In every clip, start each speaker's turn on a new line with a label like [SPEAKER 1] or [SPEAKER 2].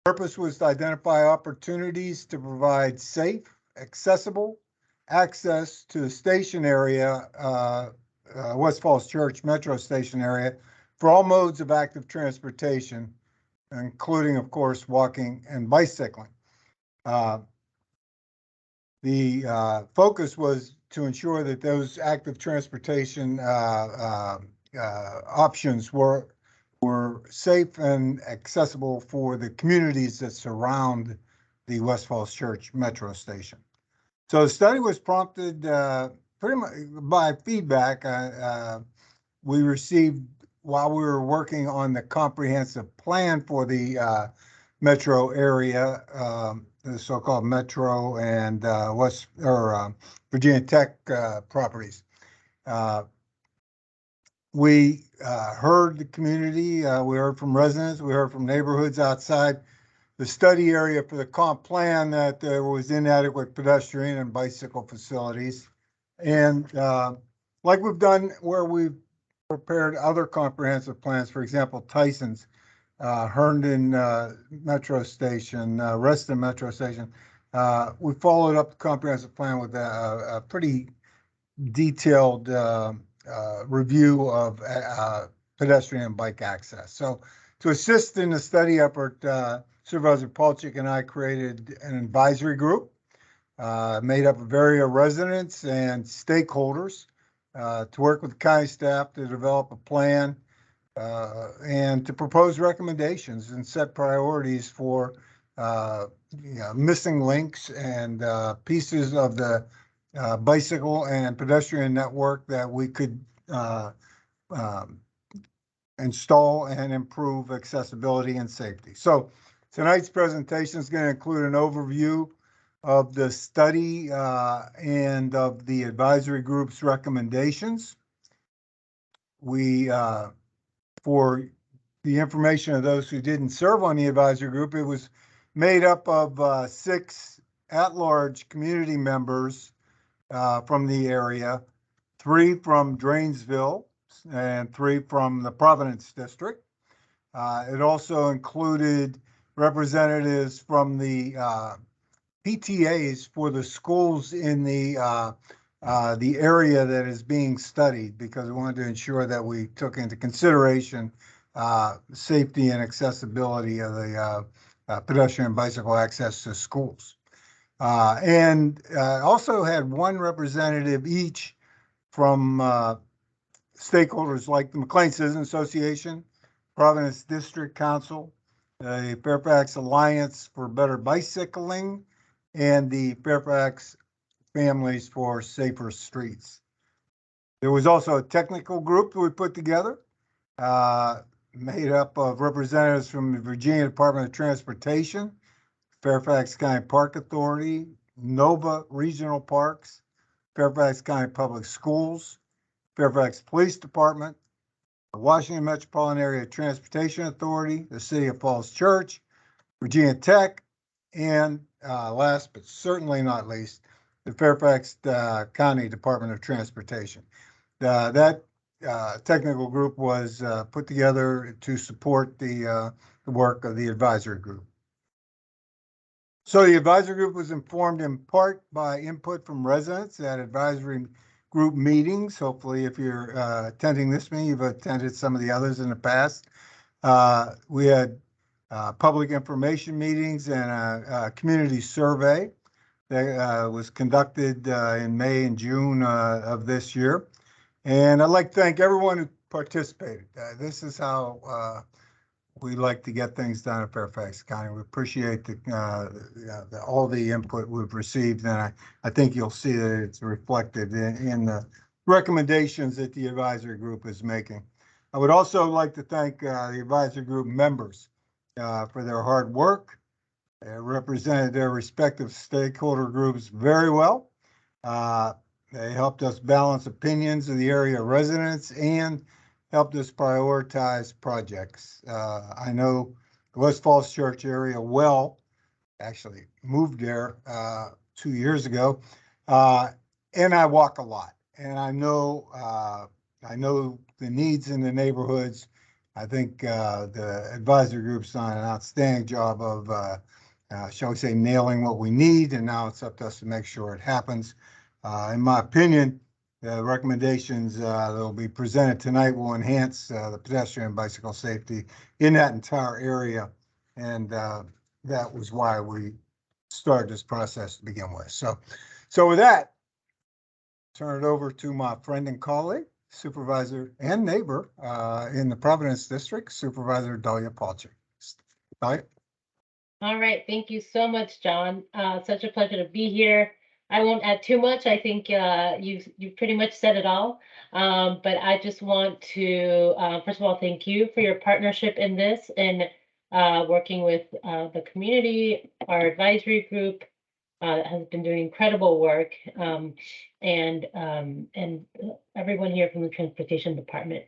[SPEAKER 1] Purpose was to identify opportunities to provide safe, accessible access to the station area, West Falls Church Metro Station area, for all modes of active transportation, including, of course, walking and bicycling. The focus was to ensure that those active transportation options were safe and accessible for the communities that surround the West Falls Church Metro Station. So the study was prompted pretty much by feedback we received while we were working on the comprehensive plan for the metro area, the so-called Metro and Virginia Tech properties. We heard the community, we heard from residents, we heard from neighborhoods outside the study area for the comp plan that there was inadequate pedestrian and bicycle facilities. And like we've done where we've prepared other comprehensive plans, for example, Tyson's, Herndon Metro Station, Reston Metro Station, we followed up the comprehensive plan with a pretty detailed review of pedestrian and bike access. So to assist in the study effort, Supervisor Palchik and I created an advisory group made up of area residents and stakeholders to work with the county staff to develop a plan and to propose recommendations and set priorities for missing links and pieces of the bicycle and pedestrian network that we could install and improve accessibility and safety. So tonight's presentation is going to include an overview of the study and of the advisory group's recommendations. We, for the information of those who didn't serve on the advisory group, it was made up of 6 at-large community members from the area, 3 from Drainesville and 3 from the Providence district. It also included representatives from the PTAs for the schools in the area that is being studied, because we wanted to ensure that we took into consideration safety and accessibility of the pedestrian and bicycle access to schools. And also had 1 representative each from stakeholders like the McLean Citizen Association, Providence District Council, the Fairfax Alliance for Better Bicycling, and the Fairfax Families for Safer Streets. There was also a technical group that we put together, made up of representatives from the Virginia Department of Transportation, Fairfax County Park Authority, Nova Regional Parks, Fairfax County Public Schools, Fairfax Police Department, the Washington Metropolitan Area Transportation Authority, the City of Falls Church, Virginia Tech, and last but certainly not least, the Fairfax County Department of Transportation. That technical group was put together to support the work of the advisory group. So the advisory group was informed in part by input from residents at advisory group meetings. Hopefully, if you're attending this meeting, you've attended some of the others in the past. We had public information meetings and a community survey that was conducted in May and June of this year. And I'd like to thank everyone who participated. This is how we like to get things done at Fairfax County. We appreciate all the input we've received, and I think you'll see that it's reflected in the recommendations that the advisory group is making. I would also like to thank the advisory group members for their hard work. They represented their respective stakeholder groups very well. They helped us balance opinions of the area residents and helped us prioritize projects. I know the West Falls Church area well, actually moved there 2 years ago, and I walk a lot, and I know the needs in the neighborhoods. I think the advisory group's done an outstanding job of, shall we say, nailing what we need, and now it's up to us to make sure it happens. In my opinion, the recommendations that will be presented tonight will enhance the pedestrian and bicycle safety in that entire area, and that was why we started this process to begin with. So with that, turn it over to my friend and colleague, supervisor and neighbor in the Providence District, Supervisor Dalia Palchik. Dalia?
[SPEAKER 2] All right, thank you so much, John. Such a pleasure to be here. I won't add too much. I think you pretty much said it all. But I just want to first of all thank you for your partnership in this and working with the community, our advisory group has been doing incredible work, and everyone here from the transportation department.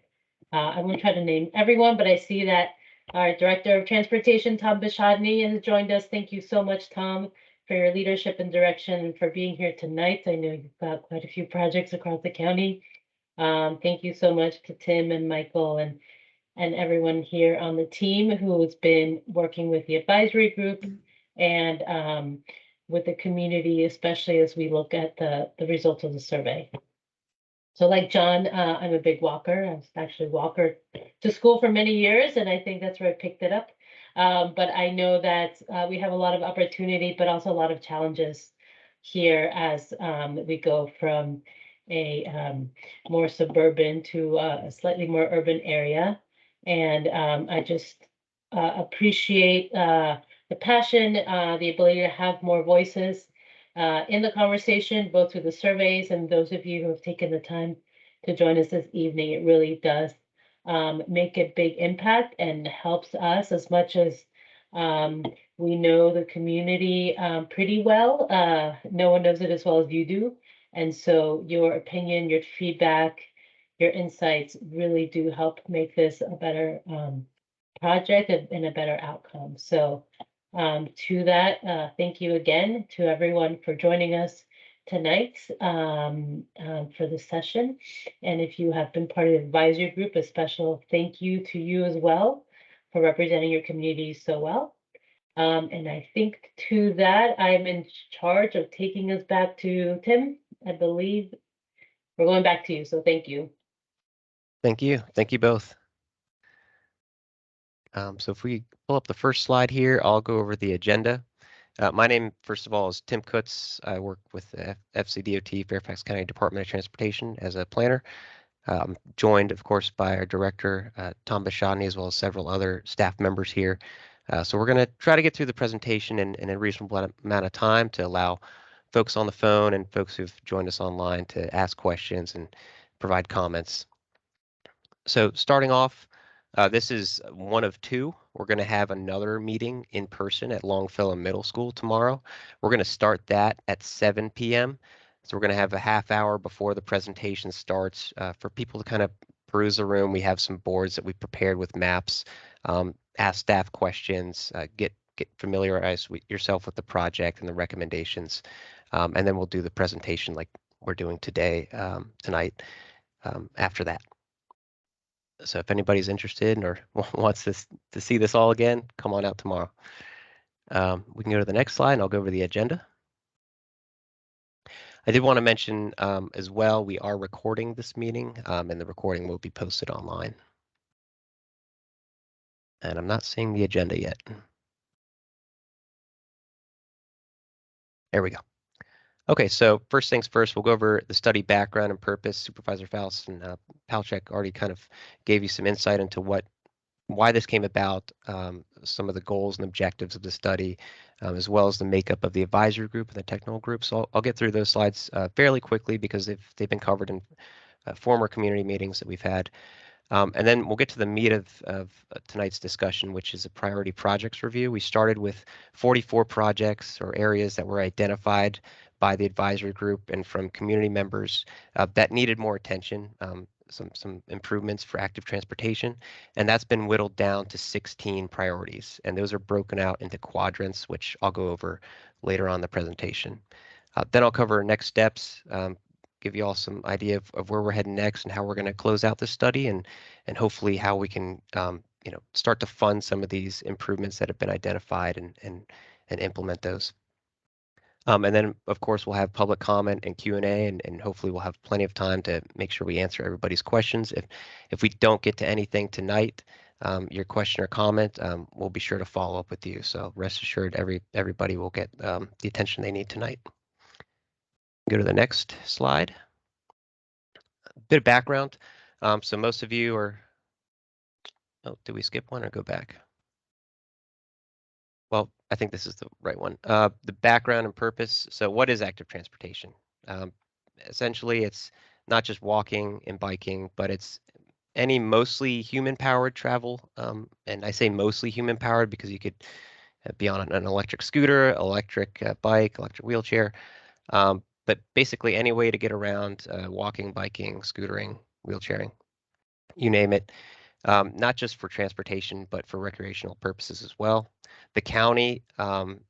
[SPEAKER 2] I won't try to name everyone, but I see that our Director of Transportation, Tom Bishadny, has joined us. Thank you so much, Tom, for your leadership and direction and for being here tonight. I know you've got quite a few projects across the county. Thank you so much to Tim and Michael and everyone here on the team who's been working with the advisory group and with the community, especially as we look at the results of the survey. So like John, I'm a big walker. I was actually a walker to school for many years, and I think that's where I picked it up. But I know that we have a lot of opportunity, but also a lot of challenges here as we go from a more suburban to a slightly more urban area. And I just appreciate the passion, the ability to have more voices in the conversation, both through the surveys and those of you who have taken the time to join us this evening. It really does make a big impact and helps us as much as we know the community pretty well. No one knows it as well as you do. And so your opinion, your feedback, your insights really do help make this a better project and a better outcome. So to that, thank you again to everyone for joining us tonight for this session. And if you have been part of the advisory group, a special thank you to you as well for representing your community so well. And I think to that, I'm in charge of taking us back to Tim. I believe we're going back to you, so thank you.
[SPEAKER 3] Thank you. Thank you both. So if we pull up the first slide here, I'll go over the agenda. My name, first of all, is Tim Kutz. I work with the FCDOT, Fairfax County Department of Transportation, as a planner. Joined, of course, by our director, Tom Bishadny, as well as several other staff members here. So we're going to try to get through the presentation in a reasonable amount of time to allow folks on the phone and folks who've joined us online to ask questions and provide comments. So starting off, this is one of two. We're going to have another meeting in person at Longfellow Middle School tomorrow. We're going to start that at 7 p.m. So we're going to have a half hour before the presentation starts for people to kind of peruse the room. We have some boards that we prepared with maps, ask staff questions, get familiarized with yourself with the project and the recommendations, and then we'll do the presentation like we're doing today, tonight, after that. So if anybody's interested or wants to see this all again, come on out tomorrow. We can go to the next slide and I'll go over the agenda. I did want to mention as well, we are recording this meeting and the recording will be posted online. And I'm not seeing the agenda yet. There we go. Okay, so first things first, we'll go over the study background and purpose. Supervisor Faust and Palchik already kind of gave you some insight into why this came about, some of the goals and objectives of the study, as well as the makeup of the advisory group and the technical group. So I'll get through those slides fairly quickly because they've been covered in former community meetings that we've had. And then we'll get to the meat of tonight's discussion, which is a priority projects review. We started with 44 projects or areas that were identified by the advisory group and from community members that needed more attention, some improvements for active transportation, and that's been whittled down to 16 priorities, and those are broken out into quadrants, which I'll go over later on in the presentation. Then I'll cover next steps, give you all some idea of where we're heading next and how we're going to close out this study, and hopefully how we can start to fund some of these improvements that have been identified and implement those. And then, of course, we'll have public comment and Q&A, and hopefully we'll have plenty of time to make sure we answer everybody's questions. If we don't get to anything tonight, your question or comment, we'll be sure to follow up with you. So rest assured, everybody will get the attention they need tonight. Go to the next slide. A bit of background. So most of you are, oh, did we skip one or go back? Well, I think this is the right one. The background and purpose. So what is active transportation? Essentially, it's not just walking and biking, but it's any mostly human-powered travel. And I say mostly human-powered because you could be on an electric scooter, electric bike, electric wheelchair. But basically any way to get around, walking, biking, scootering, wheelchairing, you name it. Not just for transportation, but for recreational purposes as well. The county,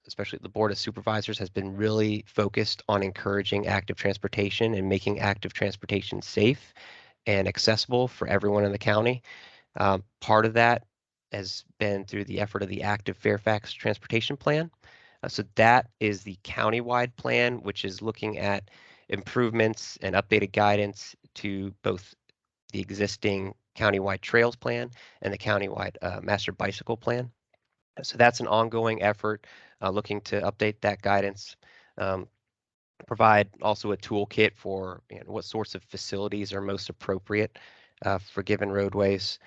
[SPEAKER 3] especially the Board of Supervisors, has been really focused on encouraging active transportation and making active transportation safe and accessible for everyone in the county. Part of that has been through the effort of the Active Fairfax Transportation Plan. So that is the countywide plan, which is looking at improvements and updated guidance to both the existing countywide trails plan and the countywide master bicycle plan. So that's an ongoing effort looking to update that guidance, provide also a toolkit for what sorts of facilities are most appropriate for given roadways,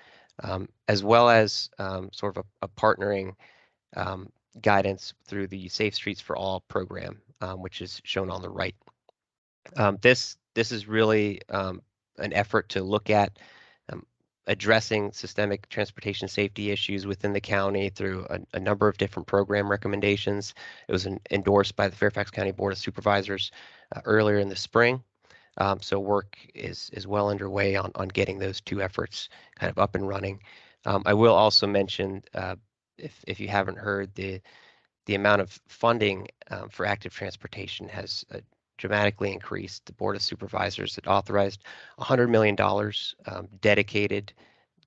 [SPEAKER 3] as well as sort of a partnering guidance through the Safe Streets for All program, which is shown on the right. This is really an effort to look at addressing systemic transportation safety issues within the county through a number of different program recommendations. It was endorsed by the Fairfax County Board of Supervisors earlier in the spring. So work is well underway on getting those two efforts kind of up and running. I will also mention, if you haven't heard, the amount of funding for active transportation has dramatically increased. The Board of Supervisors had authorized $100 million dedicated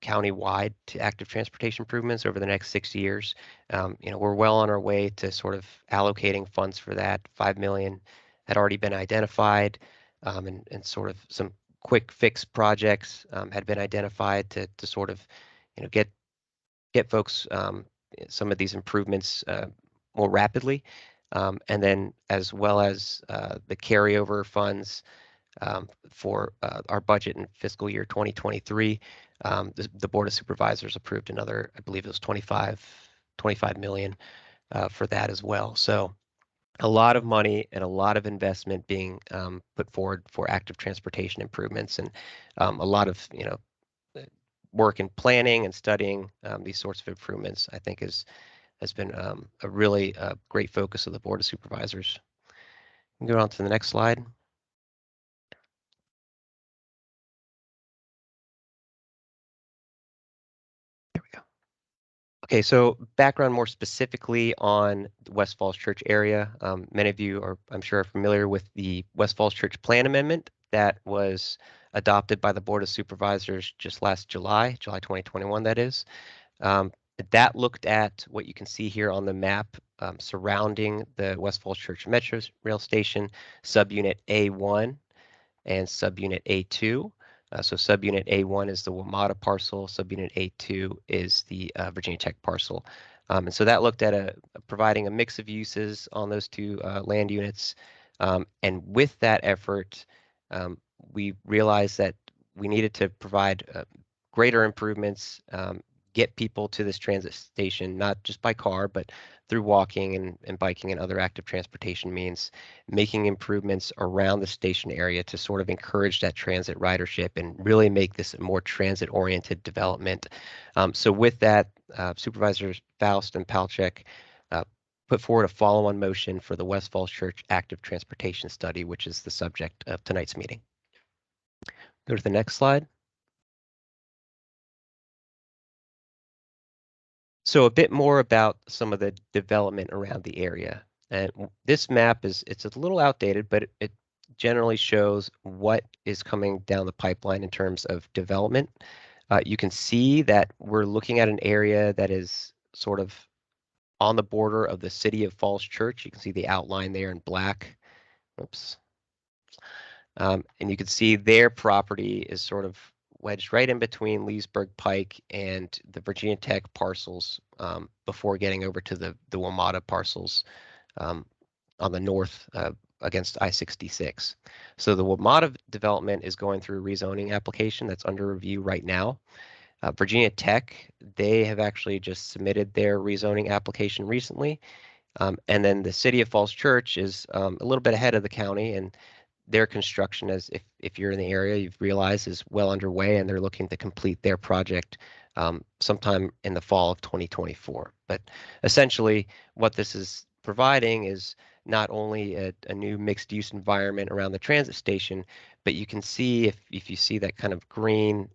[SPEAKER 3] countywide to active transportation improvements over the next 6 years. We're well on our way to sort of allocating funds for that. $5 million had already been identified, and sort of some quick fix projects had been identified to sort of get folks some of these improvements more rapidly. And then as well as the carryover funds for our budget in fiscal year 2023, the Board of Supervisors approved another, I believe it was 25 million for that as well. So a lot of money and a lot of investment being put forward for active transportation improvements, and a lot of work in planning and studying these sorts of improvements, I think has been a really great focus of the Board of Supervisors. Go on to the next slide. There we go. Okay, so background more specifically on the West Falls Church area. Many of you are, I'm sure, are familiar with the West Falls Church Plan Amendment that was adopted by the Board of Supervisors just last July 2021, that is. That looked at what you can see here on the map surrounding the West Falls Church Metro Rail Station, subunit A1 and subunit A2. So subunit A1 is the WMATA parcel, subunit A2 is the Virginia Tech parcel. And so that looked at providing a mix of uses on those two land units. And with that effort, we realized that we needed to provide greater improvements, get people to this transit station, not just by car, but through walking and biking and other active transportation means, making improvements around the station area to sort of encourage that transit ridership and really make this a more transit-oriented development. So with that, Supervisors Faust and Palchik put forward a follow-on motion for the West Falls Church Active Transportation Study, which is the subject of tonight's meeting. Go to the next slide. So a bit more about some of the development around the area. And this map it's a little outdated, but it generally shows what is coming down the pipeline in terms of development. You can see that we're looking at an area that is sort of on the border of the city of Falls Church. You can see the outline there in black. Oops. And you can see their property is sort of wedged right in between Leesburg Pike and the Virginia Tech parcels before getting over to the WMATA parcels on the north against I-66. So the WMATA development is going through a rezoning application that's under review right now. Virginia Tech, they have actually just submitted their rezoning application recently. And then the city of Falls Church is a little bit ahead of the county, and their construction, as if you're in the area, you've realized is well underway, and they're looking to complete their project sometime in the fall of 2024. But essentially, what this is providing is not only a new mixed use environment around the transit station, but you can see if you see that kind of green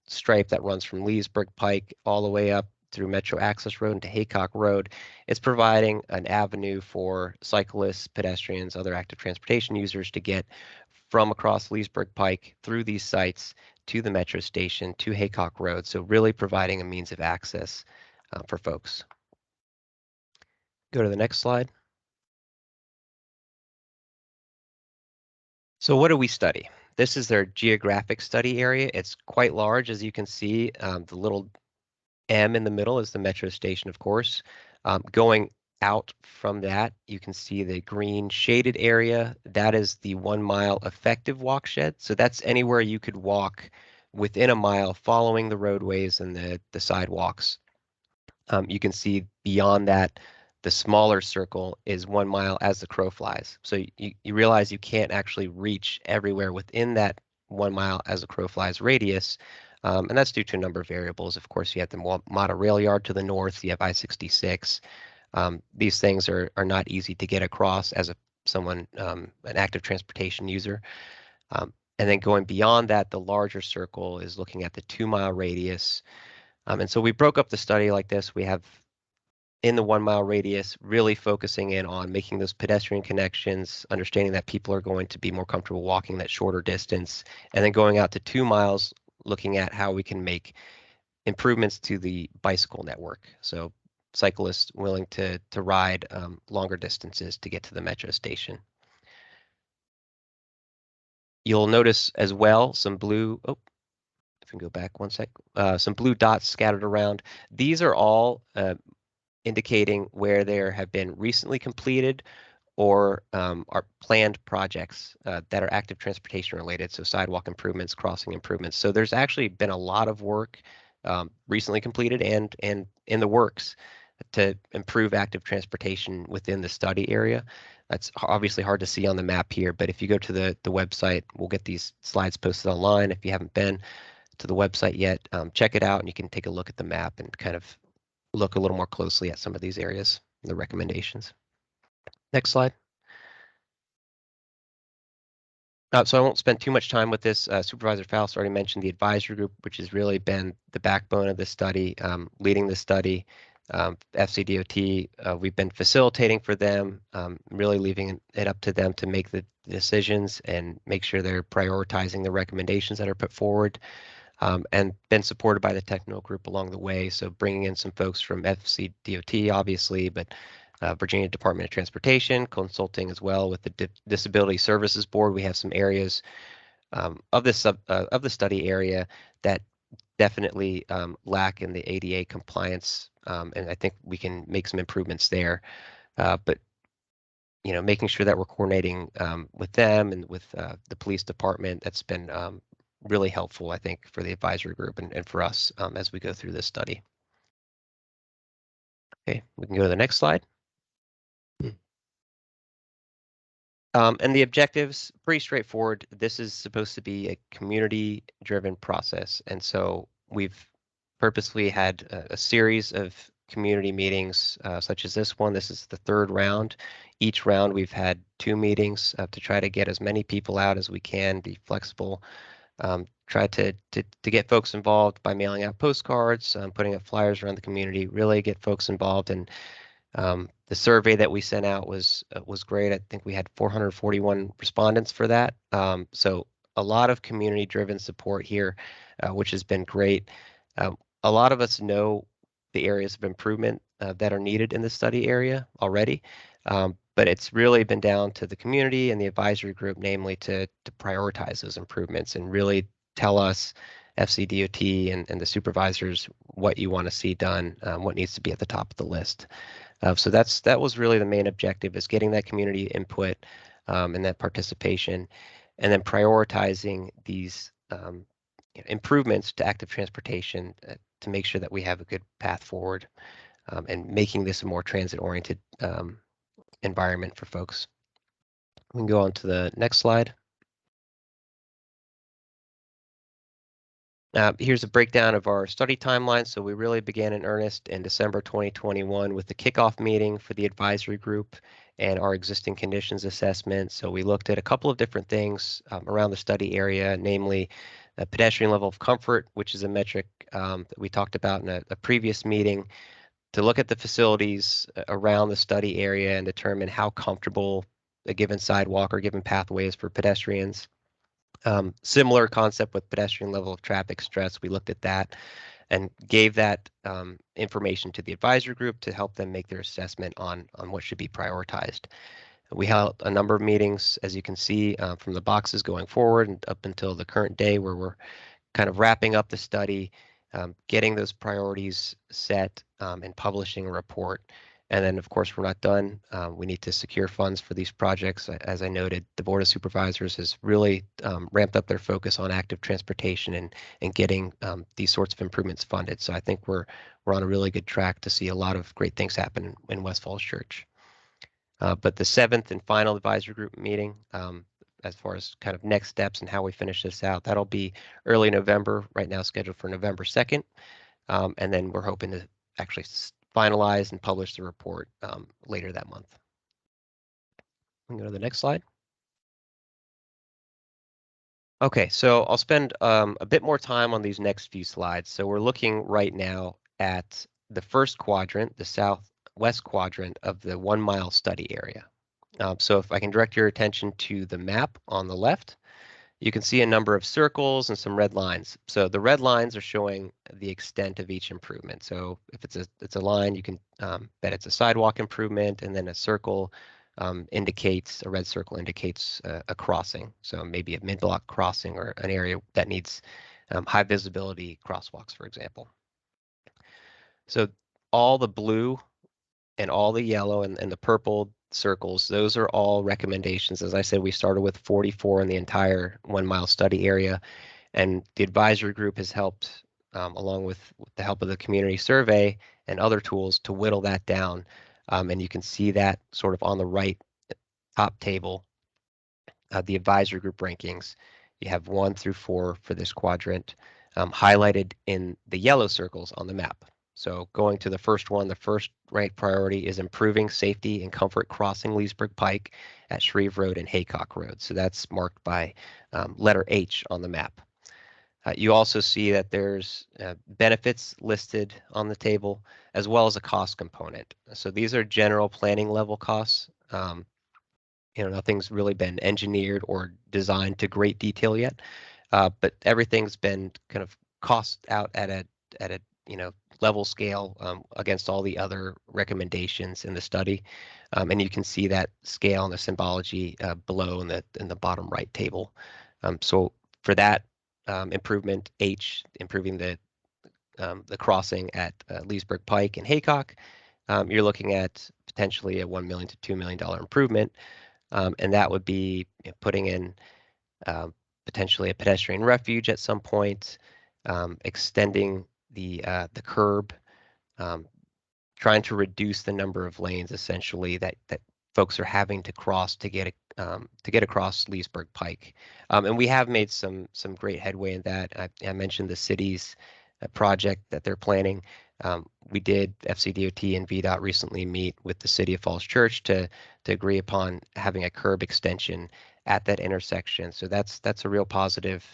[SPEAKER 3] stripe that runs from Leesburg Pike all the way up through Metro Access Road into Haycock Road, it's providing an avenue for cyclists, pedestrians, other active transportation users to get from across Leesburg Pike through these sites to the metro station, to Haycock Road. So really providing a means of access for folks. Go to the next slide. So what do we study? This is their geographic study area. It's quite large, as you can see. The little M in the middle is the metro station, of course. Going out from that, you can see the green shaded area. That is the 1 mile effective walkshed. So that's anywhere you could walk within a mile following the roadways and the sidewalks. You can see beyond that, the smaller circle is 1 mile as the crow flies. So you realize you can't actually reach everywhere within that 1 mile as the crow flies radius. And that's due to a number of variables. Of course, you have the WMATA rail yard to the north, you have I-66. These things are not easy to get across as someone, an active transportation user. And then going beyond that, the larger circle is looking at the 2 mile radius. And so we broke up the study like this. We have in the 1 mile radius, really focusing in on making those pedestrian connections, understanding that people are going to be more comfortable walking that shorter distance, and then going out to 2 miles, looking at how we can make improvements to the bicycle network. So cyclists willing to ride longer distances to get to the metro station. You'll notice as well some blue, if we can go back one sec, some blue dots scattered around. These are all indicating where there have been recently completed or are planned projects that are active transportation related, so sidewalk improvements, crossing improvements. So there's actually been a lot of work recently completed and in the works to improve active transportation within the study area. That's obviously hard to see on the map here, but if you go to the website, we'll get these slides posted online. If you haven't been to the website yet, check it out and you can take a look at the map and kind of look a little more closely at some of these areas, the recommendations. Next slide. So I won't spend too much time with this. Supervisor Faust already mentioned the advisory group, which has really been the backbone of the study, leading the study. FCDOT, we've been facilitating for them, really leaving it up to them to make the decisions and make sure they're prioritizing the recommendations that are put forward. And been supported by the technical group along the way. So bringing in some folks from FCDOT, obviously, but Virginia Department of Transportation, consulting as well with the Disability Services Board. We have some areas of the study area that definitely lack in the ADA compliance, and I think we can make some improvements there. But making sure that we're coordinating with them and with the police department, that's been really helpful, I think, for the advisory group and for us as we go through this study. Okay, we can go to the next slide. And the objectives, pretty straightforward. This is supposed to be a community-driven process. And so we've purposely had a series of community meetings, such as this one. This is the third round. Each round we've had 2 meetings to try to get as many people out as we can, be flexible, try to get folks involved by mailing out postcards, putting up flyers around the community, really get folks involved and The survey that we sent out was great. I think we had 441 respondents for that. So a lot of community-driven support here, which has been great. A lot of us know the areas of improvement that are needed in the study area already, but it's really been down to the community and the advisory group, namely to prioritize those improvements and really tell us, FCDOT and the supervisors, what you want to see done, what needs to be at the top of the list. So that was really the main objective, is getting that community input and that participation, and then prioritizing these improvements to active transportation to make sure that we have a good path forward, and making this a more transit-oriented environment for folks. We can go on to the next slide. Here's a breakdown of our study timeline. So we really began in earnest in December 2021 with the kickoff meeting for the advisory group and our existing conditions assessment. So we looked at a couple of different things around the study area, namely the pedestrian level of comfort, which is a metric that we talked about in a previous meeting, to look at the facilities around the study area and determine how comfortable a given sidewalk or given pathway is for pedestrians. Similar concept with pedestrian level of traffic stress. We looked at that and gave that information to the advisory group to help them make their assessment on what should be prioritized. We held a number of meetings, as you can see from the boxes going forward and up until the current day, where we're kind of wrapping up the study, getting those priorities set, and publishing a report. And then, of course, we're not done. We need to secure funds for these projects. As I noted, the Board of Supervisors has really ramped up their focus on active transportation and getting these sorts of improvements funded. So I think we're on a really good track to see a lot of great things happen in West Falls Church. But the 7th and final advisory group meeting, as far as kind of next steps and how we finish this out, that'll be early November, right now scheduled for November 2nd. And then we're hoping to actually finalize and publish the report later that month. We can go to the next slide. Okay, so I'll spend a bit more time on these next few slides. So we're looking right now at the first quadrant, the southwest quadrant of the 1 mile study area. So if I can direct your attention to the map on the left, you can see a number of circles and some red lines. So the red lines are showing the extent of each improvement. So if it's a line, you can bet it's a sidewalk improvement, and then a circle indicates, a red circle indicates a crossing. So maybe a mid-block crossing or an area that needs high visibility crosswalks, for example. So all the blue and all the yellow and the purple circles, those are all recommendations. As I said, we started with 44 in the entire 1 mile study area, and the advisory group has helped, along with the help of the community survey and other tools, to whittle that down. And you can see that sort of on the right top table, the advisory group rankings. You have 1 through 4 for this quadrant, highlighted in the yellow circles on the map. So going to the first one, the first ranked priority is improving safety and comfort crossing Leesburg Pike at Shreve Road and Haycock Road. So that's marked by letter H on the map. You also see that there's benefits listed on the table, as well as a cost component. So these are general planning level costs. Nothing's really been engineered or designed to great detail yet, but everything's been kind of cost out at a level scale against all the other recommendations in the study, and you can see that scale and the symbology below in the bottom right table. So for that improvement, H, improving the crossing at Leesburg Pike and Haycock, you're looking at potentially a $1 million to $2 million improvement. And that would be putting in potentially a pedestrian refuge at some point, extending the curb, trying to reduce the number of lanes essentially that folks are having to cross to get across Leesburg Pike. And we have made some great headway in that. I mentioned the city's project that they're planning. We did, FCDOT and VDOT recently meet with the City of Falls Church to agree upon having a curb extension at that intersection. So that's a real positive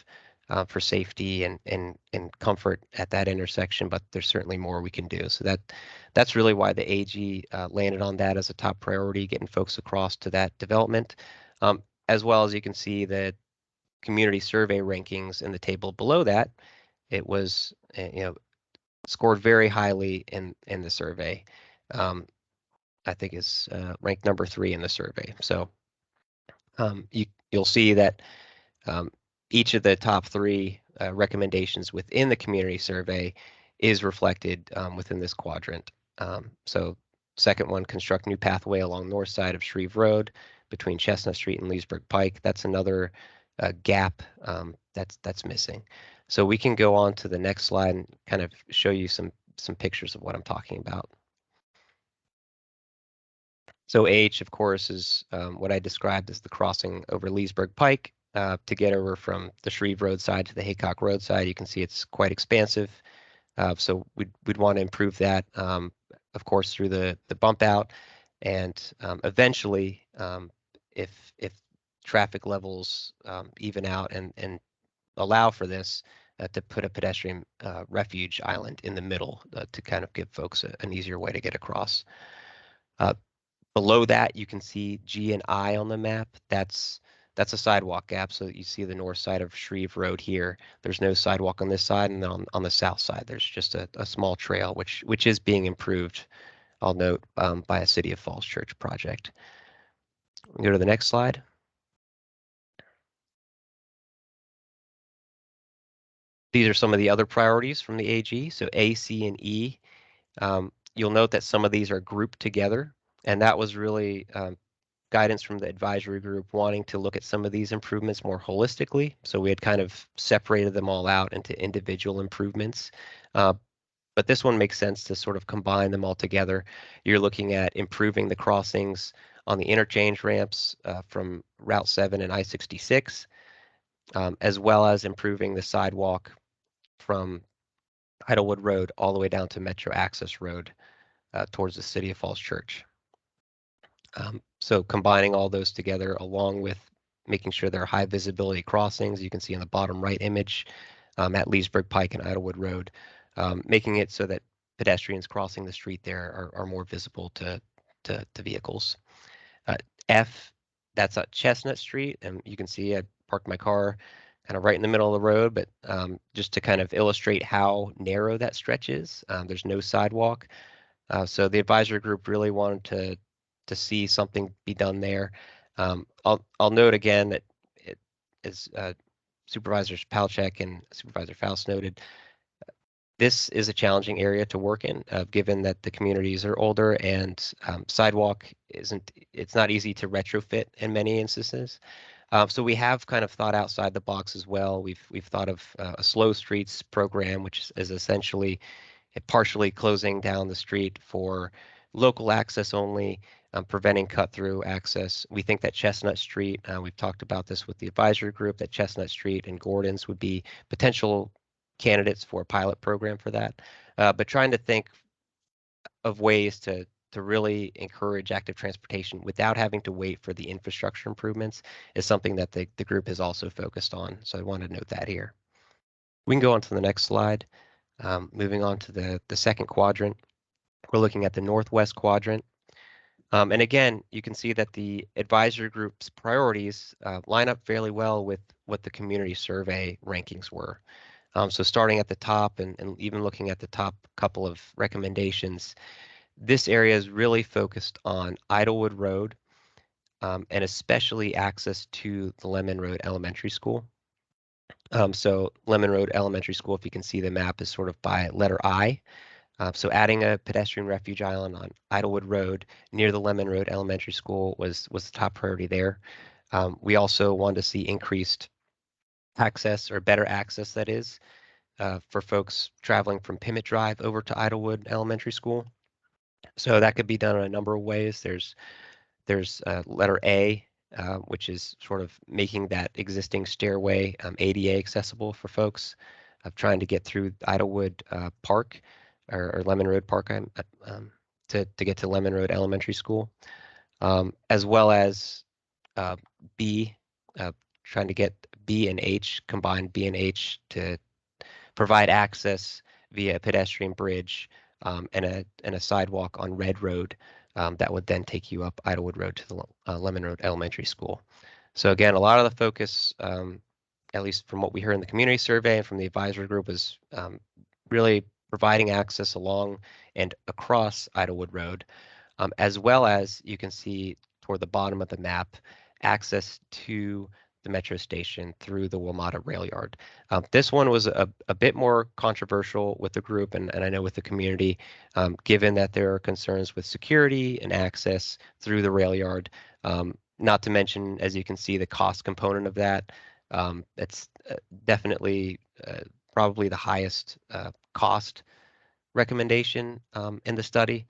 [SPEAKER 3] for safety and comfort at that intersection, but there's certainly more we can do. So that's really why the AG landed on that as a top priority, getting folks across to that development. As well as you can see the community survey rankings in the table below that, it was scored very highly in the survey. I think is ranked number 3 in the survey. So you'll see that each of the top 3 recommendations within the community survey is reflected within this quadrant. So second one, construct new pathway along north side of Shreve Road between Chestnut Street and Leesburg Pike. That's another gap that's missing. So we can go on to the next slide and kind of show you some pictures of what I'm talking about. So H, of course, is what I described as the crossing over Leesburg Pike to get over from the Shreve Road side to the Haycock Road side. You can see it's quite expansive. So we'd want to improve that, of course, through the bump out, and eventually, if traffic levels even out and allow for this, to put a pedestrian refuge island in the middle to kind of give folks an easier way to get across. Below that, you can see G and I on the map. That's a sidewalk gap. So you see the north side of Shreve Road here. There's no sidewalk on this side, and then on the south side, there's just a small trail, which is being improved, I'll note, by a City of Falls Church project. We go to the next slide. These are some of the other priorities from the AG. So A, C, and E. You'll note that some of these are grouped together, and that was really guidance from the advisory group wanting to look at some of these improvements more holistically. So we had kind of separated them all out into individual improvements. But this one makes sense to sort of combine them all together. You're looking at improving the crossings on the interchange ramps from Route 7 and I-66, as well as improving the sidewalk from Idlewood Road all the way down to Metro Access Road towards the City of Falls Church. So combining all those together, along with making sure there are high visibility crossings, you can see in the bottom right image at Leesburg Pike and Idlewood Road, making it so that pedestrians crossing the street there are more visible to vehicles. F, that's at Chestnut Street, and you can see I parked my car kind of right in the middle of the road, but just to kind of illustrate how narrow that stretch is, there's no sidewalk. So the advisory group really wanted to see something be done there. I'll note again that as Supervisors Palchek and Supervisor Faust noted, this is a challenging area to work in, given that the communities are older and sidewalk it's not easy to retrofit in many instances. So we have kind of thought outside the box as well. We've thought of a slow streets program, which is essentially partially closing down the street for local access only, preventing cut-through access. We think that Chestnut Street, we've talked about this with the advisory group, that Chestnut Street and Gordon's would be potential candidates for a pilot program for that. But trying to think of ways to really encourage active transportation without having to wait for the infrastructure improvements is something that the group is also focused on. So I want to note that here. We can go on to the next slide. Moving on to the second quadrant, we're looking at the northwest quadrant. And again, you can see that the advisory group's priorities line up fairly well with what the community survey rankings were. So starting at the top and even looking at the top couple of recommendations, this area is really focused on Idlewood Road and especially access to the Lemon Road Elementary School. So Lemon Road Elementary School, if you can see the map, is sort of by letter I. So adding a pedestrian refuge island on Idlewood Road near the Lemon Road Elementary School was the top priority there. We also wanted to see increased access, or better access that is, for folks traveling from Pimmit Drive over to Idlewood Elementary School. So that could be done in a number of ways. There's letter A, which is sort of making that existing stairway ADA accessible for folks, trying to get through Idlewood Park or Lemon Road Park to get to Lemon Road Elementary School, as well as B, trying to get B and H, combined B and H to provide access via a pedestrian bridge and a sidewalk on Red Road that would then take you up Idlewood Road to the Lemon Road Elementary School. So again, a lot of the focus, at least from what we heard in the community survey and from the advisory group, is really providing access along and across Idlewood Road, as well as you can see toward the bottom of the map, access to the metro station through the Wilmata Rail Yard. This one was a bit more controversial with the group and I know with the community, given that there are concerns with security and access through the rail yard. Not to mention, as you can see, the cost component of that. It's definitely probably the highest cost recommendation in the study.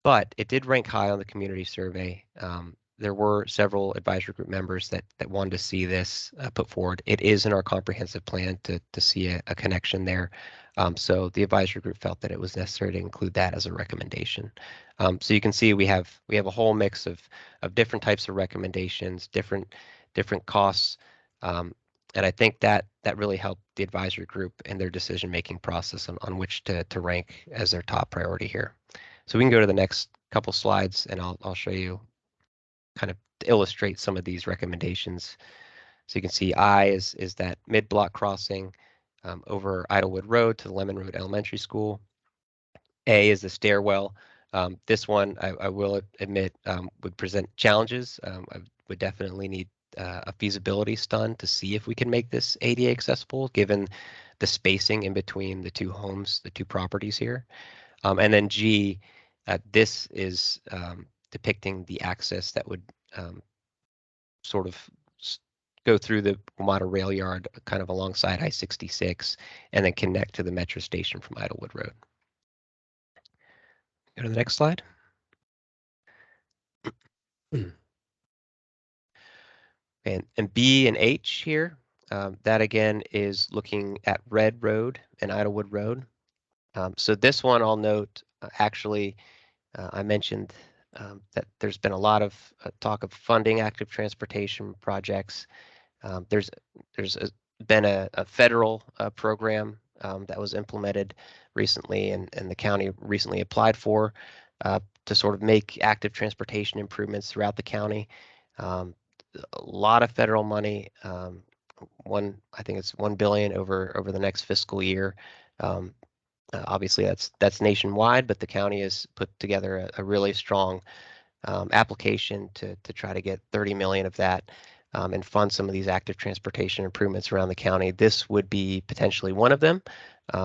[SPEAKER 3] But it did rank high on the community survey. There were several advisory group members that wanted to see this put forward. It is in our comprehensive plan to see a connection there. So the advisory group felt that it was necessary to include that as a recommendation. So you can see we have a whole mix of different types of recommendations, different costs. And I think that really helped the advisory group in their decision-making process on which to rank as their top priority here. So we can go to the next couple slides and I'll show you kind of to illustrate some of these recommendations. So you can see I is that mid-block crossing over Idlewood Road to the Lemon Road Elementary School. A is the stairwell. This one, I will admit, would present challenges. I would definitely need a feasibility study to see if we can make this ADA accessible, given the spacing in between the two homes, the two properties here. And then G, this is depicting the access that would sort of go through the Wilmata Rail Yard kind of alongside I-66 and then connect to the metro station from Idlewood Road. Go to the next slide. And B and H here, that again is looking at Red Road and Idlewood Road. So this one I'll note, actually, I mentioned that there's been a lot of talk of funding active transportation projects. There's been a federal program that was implemented recently and the county recently applied for to sort of make active transportation improvements throughout the county. A lot of federal money, I think it's $1 billion over the next fiscal year. Obviously, that's nationwide, but the county has put together a really strong application to try to get 30 million of that and fund some of these active transportation improvements around the county. This would be potentially one of them.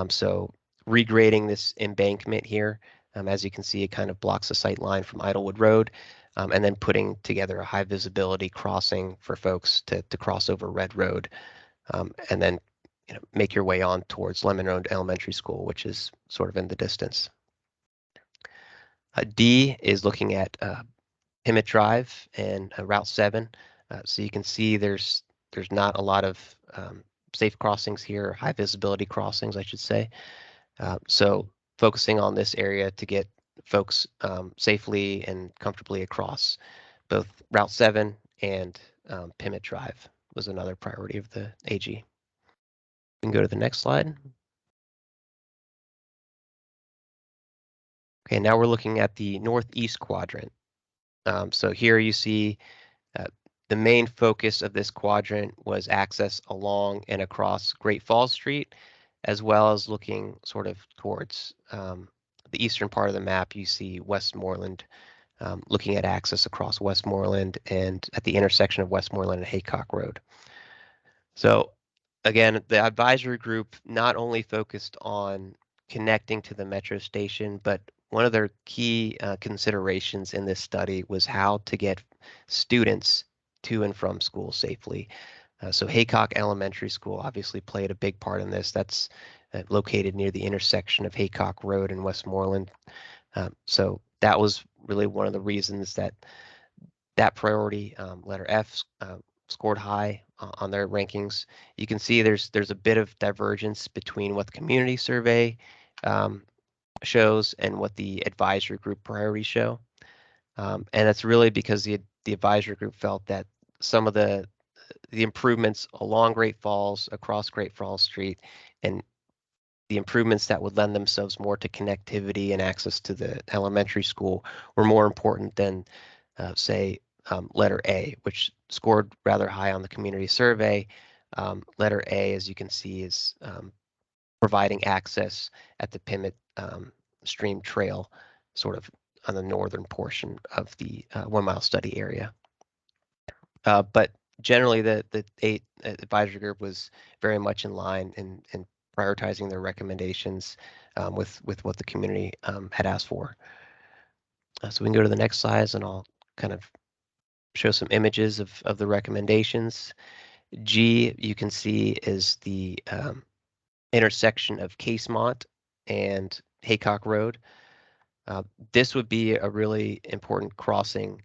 [SPEAKER 3] So regrading this embankment here, as you can see, it kind of blocks the sight line from Idlewood Road, and then putting together a high visibility crossing for folks to cross over Red Road, and then make your way on towards Lemon Road Elementary School, which is sort of in the distance. D is looking at Pimmit Drive and Route 7. So you can see there's not a lot of safe crossings here, high visibility crossings, I should say. So focusing on this area to get folks safely and comfortably across both Route 7 and Pimmit Drive was another priority of the AG. We can go to the next slide. Okay, now we're looking at the northeast quadrant. So here you see the main focus of this quadrant was access along and across Great Falls Street, as well as looking sort of towards the eastern part of the map. You see Westmoreland, looking at access across Westmoreland and at the intersection of Westmoreland and Haycock Road. So again, the advisory group not only focused on connecting to the metro station, but one of their key considerations in this study was how to get students to and from school safely. So Haycock Elementary School obviously played a big part in this. That's located near the intersection of Haycock Road and Westmoreland. So that was really one of the reasons that priority, letter F, scored high on their rankings. You can see there's a bit of divergence between what the community survey shows and what the advisory group priorities show. And that's really because the advisory group felt that some of the the improvements along Great Falls, across Great Falls Street, and the improvements that would lend themselves more to connectivity and access to the elementary school were more important than, say, letter A, which scored rather high on the community survey. Letter A, as you can see, is providing access at the Pimmet Stream Trail, sort of on the northern portion of the 1 mile study area. But generally, the eight advisory group was very much in line in prioritizing their recommendations with what the community had asked for. So we can go to the next slide, and I'll kind of show some images of the recommendations. G, you can see, is the intersection of Casemont and Haycock Road. This would be a really important crossing,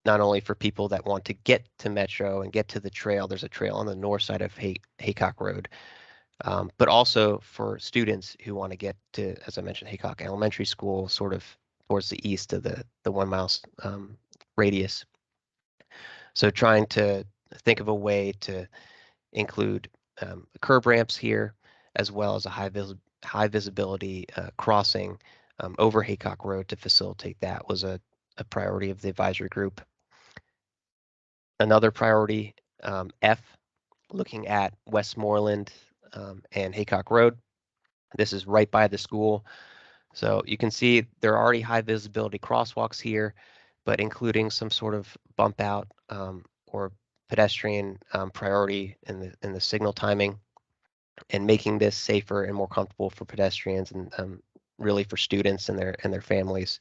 [SPEAKER 3] not only for people that want to get to Metro and get to the trail. There's a trail on the north side of Haycock Road, but also for students who want to get to, as I mentioned, Haycock Elementary School, sort of towards the east of the 1 mile radius. So trying to think of a way to include curb ramps here, as well as a high visibility crossing over Haycock Road to facilitate that was a priority of the advisory group. Another priority, F, looking at Westmoreland and Haycock Road. This is right by the school. So you can see there are already high visibility crosswalks here, but including some sort of bump out or pedestrian priority in the signal timing, and making this safer and more comfortable for pedestrians and really for students and their families.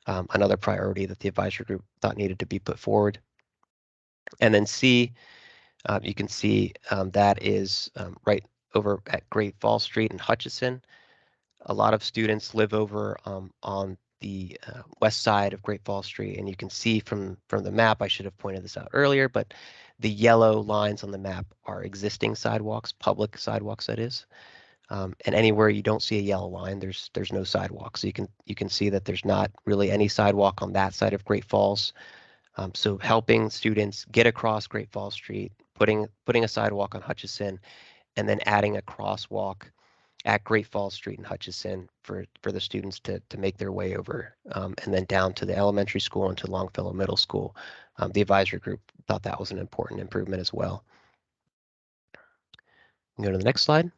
[SPEAKER 3] Another priority that the advisory group thought needed to be put forward. And then C, you can see that is right over at Great Falls Street in Hutchison. A lot of students live over on the west side of Great Falls Street, and you can see from the map, I should have pointed this out earlier, but the yellow lines on the map are existing sidewalks, public sidewalks that is. And anywhere you don't see a yellow line, there's no sidewalk. So you can see that there's not really any sidewalk on that side of Great Falls. So helping students get across Great Falls Street, putting a sidewalk on Hutchison, and then adding a crosswalk at Great Falls Street in Hutchison for the students to make their way over, and then down to the elementary school and to Longfellow Middle School. The advisory group thought that was an important improvement as well. Go to the next slide.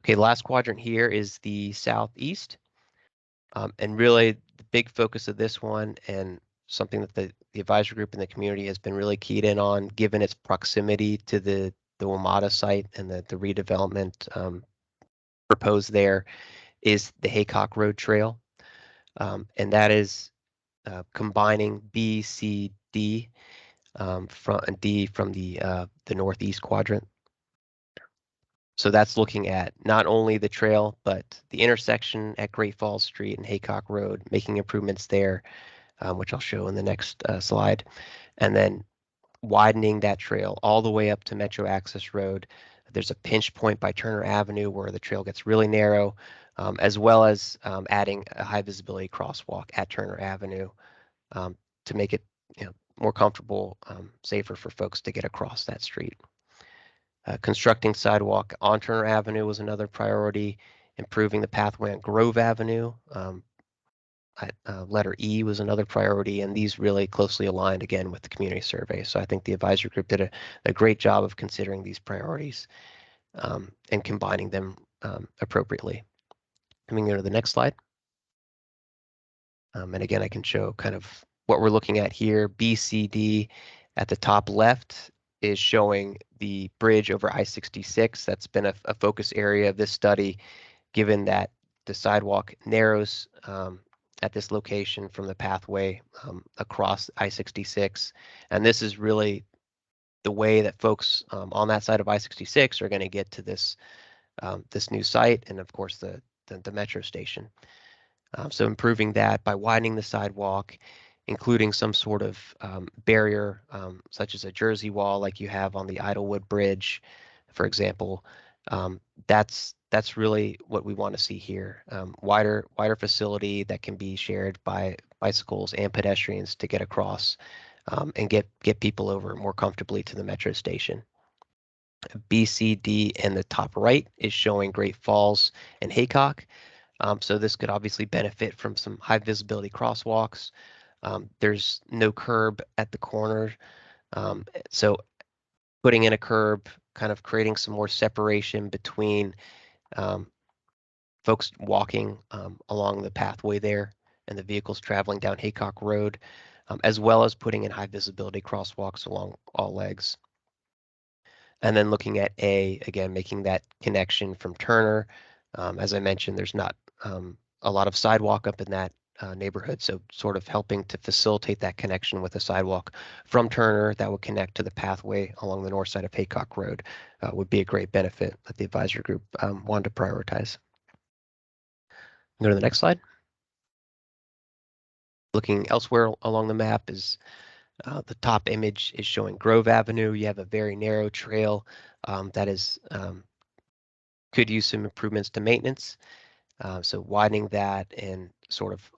[SPEAKER 3] Okay, the last quadrant here is the southeast. And really the big focus of this one, and something that the advisory group and the community has been really keyed in on, given its proximity to the WMATA site and the redevelopment proposed there, is the Haycock Road Trail. And that is combining B, C, D from D from the northeast quadrant. So that's looking at not only the trail, but the intersection at Great Falls Street and Haycock Road, making improvements there, which I'll show in the next slide. And then widening that trail all the way up to Metro Access Road. There's a pinch point by Turner Avenue where the trail gets really narrow, as well as adding a high visibility crosswalk at Turner Avenue to make it more comfortable, safer for folks to get across that street. Constructing sidewalk on Turner Avenue was another priority. Improving the pathway on Grove Avenue, letter E, was another priority, and these really closely aligned again with the community survey. So I think the advisory group did a great job of considering these priorities and combining them appropriately. Let me go to the next slide. And again, I can show kind of what we're looking at here. BCD at the top left is showing the bridge over I-66. That's been a focus area of this study, given that the sidewalk narrows at this location from the pathway across I-66. And this is really the way that folks on that side of I-66 are going to get to this this new site, and of course the metro station. So improving that by widening the sidewalk, including some sort of barrier, such as a jersey wall like you have on the Idlewood Bridge, for example. That's really what we want to see here. Wider facility that can be shared by bicycles and pedestrians to get across, and get people over more comfortably to the metro station. B, C, D, and the top right is showing Great Falls and Haycock. So this could obviously benefit from some high visibility crosswalks. There's no curb at the corner. So putting in a curb, kind of creating some more separation between folks walking along the pathway there and the vehicles traveling down Haycock Road, as well as putting in high visibility crosswalks along all legs. And then looking at A, again, making that connection from Turner. As I mentioned, there's not a lot of sidewalk up in that neighborhood, so sort of helping to facilitate that connection with a sidewalk from Turner that would connect to the pathway along the north side of Haycock Road would be a great benefit that the advisory group wanted to prioritize. Go to the next slide. Looking elsewhere along the map is the top image is showing Grove Avenue. You have a very narrow trail that is could use some improvements to maintenance. So widening that and sort of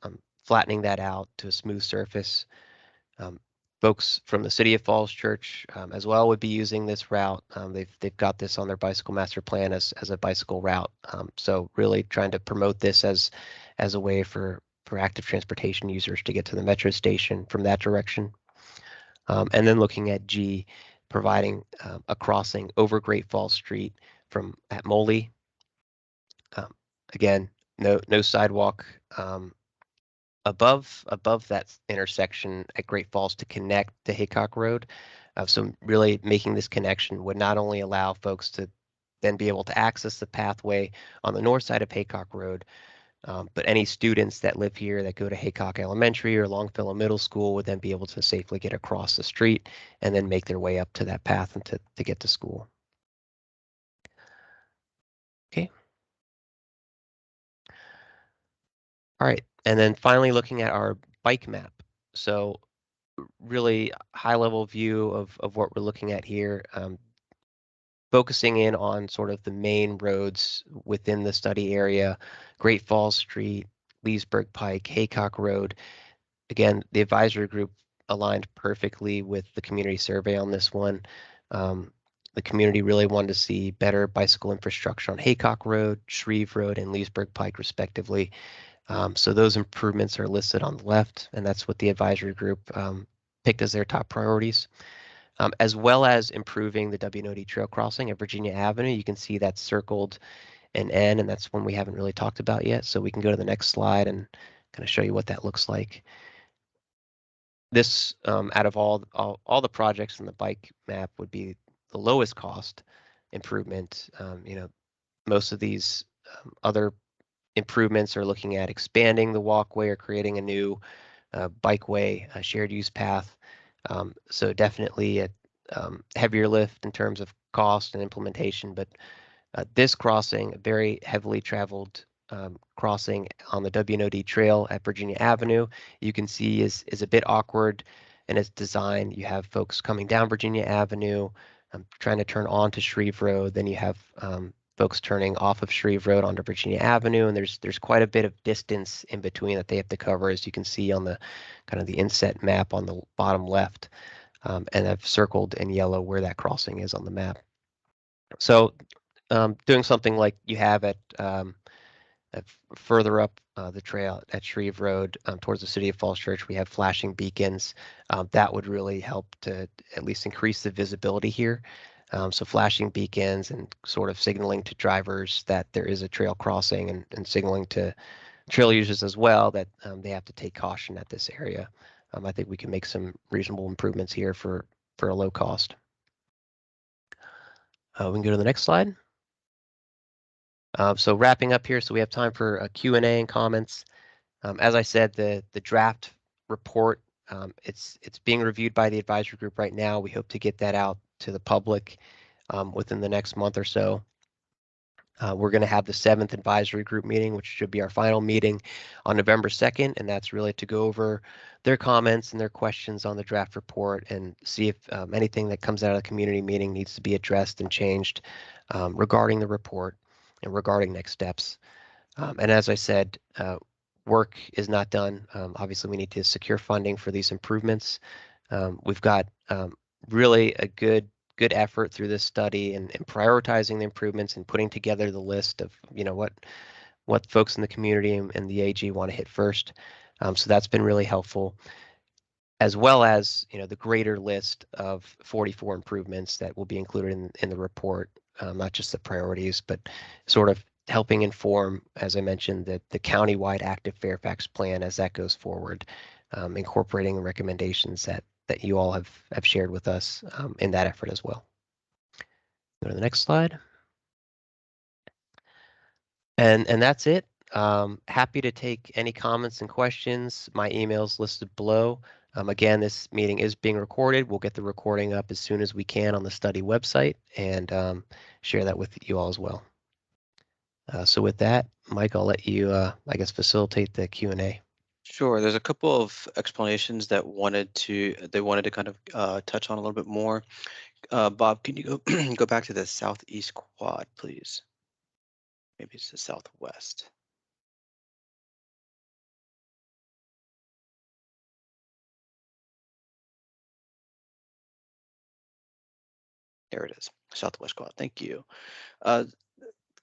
[SPEAKER 3] flattening that out to a smooth surface. Folks from the City of Falls Church as well would be using this route. They've got this on their bicycle master plan as a bicycle route. So really trying to promote this as a way for active transportation users to get to the metro station from that direction. And then looking at G, providing a crossing over Great Falls Street from at Moley. Again, no sidewalk above that intersection at Great Falls to connect to Haycock Road. So really making this connection would not only allow folks to then be able to access the pathway on the north side of Haycock Road, but any students that live here that go to Haycock Elementary or Longfellow Middle School would then be able to safely get across the street and then make their way up to that path and to get to school. Okay. All right, and then finally looking at our bike map. So really high level view of what we're looking at here, focusing in on sort of the main roads within the study area, Great Falls Street, Leesburg Pike, Haycock Road. Again, the advisory group aligned perfectly with the community survey on this one. The community really wanted to see better bicycle infrastructure on Haycock Road, Shreve Road, and Leesburg Pike respectively. So those improvements are listed on the left, and that's what the advisory group picked as their top priorities. As well as improving the W&OD trail crossing at Virginia Avenue. You can see that's circled an N, and that's one we haven't really talked about yet. So we can go to the next slide and kind of show you what that looks like. This, out of all the projects in the bike map, would be the lowest cost improvement. Most of these other improvements are looking at expanding the walkway or creating a new bikeway, a shared use path. So definitely a heavier lift in terms of cost and implementation, but this crossing, a very heavily traveled crossing on the W&OD trail at Virginia Avenue, you can see is a bit awkward in its design. You have folks coming down Virginia Avenue, trying to turn onto Shreve Road. Then you have folks turning off of Shreve Road onto Virginia Avenue, and there's quite a bit of distance in between that they have to cover, as you can see on the kind of the inset map on the bottom left. And I've circled in yellow where that crossing is on the map. So doing something like you have at further up the trail at Shreve Road towards the City of Falls Church, we have flashing beacons. That would really help to at least increase the visibility here. So flashing beacons and sort of signaling to drivers that there is a trail crossing and signaling to trail users as well that they have to take caution at this area. I think we can make some reasonable improvements here for a low cost. We can go to the next slide. So wrapping up here, so we have time for a Q&A and comments. As I said, the draft report, it's being reviewed by the advisory group right now. We hope to get that out to the public within the next month or so. We're going to have the 7th advisory group meeting, which should be our final meeting on November 2nd, and that's really to go over their comments and their questions on the draft report and see if anything that comes out of the community meeting needs to be addressed and changed regarding the report and regarding next steps. And as I said, work is not done. Obviously, we need to secure funding for these improvements. We've got really a good effort through this study and prioritizing the improvements and putting together the list of what folks in the community and the AG want to hit first. So that's been really helpful, as well as the greater list of 44 improvements that will be included in the report, not just the priorities, but sort of helping inform, as I mentioned, that the county-wide active Fairfax plan as that goes forward, incorporating the recommendations that you all have shared with us in that effort as well. Go to the next slide. And that's it. Happy to take any comments and questions. My email's listed below. Again, this meeting is being recorded. We'll get the recording up as soon as we can on the study website and share that with you all as well. So with that, Mike, I'll let you, I guess, facilitate the Q&A.
[SPEAKER 4] Sure. There's a couple of explanations that they wanted to kind of touch on a little bit more. Bob, can you go go back to the southeast quad, please? Maybe it's the southwest. There it is, southwest quad. Thank you.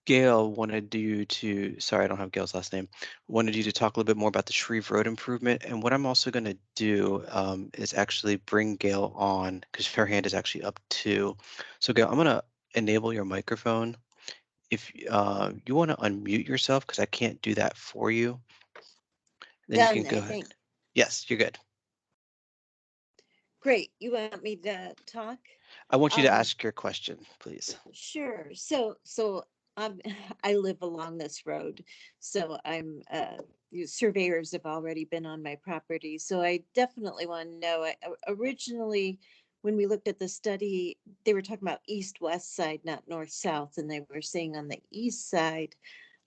[SPEAKER 4] Gail wanted you to, sorry, I don't have Gail's last name, wanted you to talk a little bit more about the Shreve Road improvement. And what I'm also going to do is actually bring Gail on, because her hand is actually up too. So Gail, I'm going to enable your microphone. If you want to unmute yourself, because I can't do that for you, then you can go ahead. Yes, you're good.
[SPEAKER 5] Great. You want me to talk?
[SPEAKER 4] I want you to ask your question, please.
[SPEAKER 5] Sure. So I live along this road, so surveyors have already been on my property, so I definitely want to know. Originally, when we looked at the study, they were talking about east-west side, not north-south, and they were saying on the east side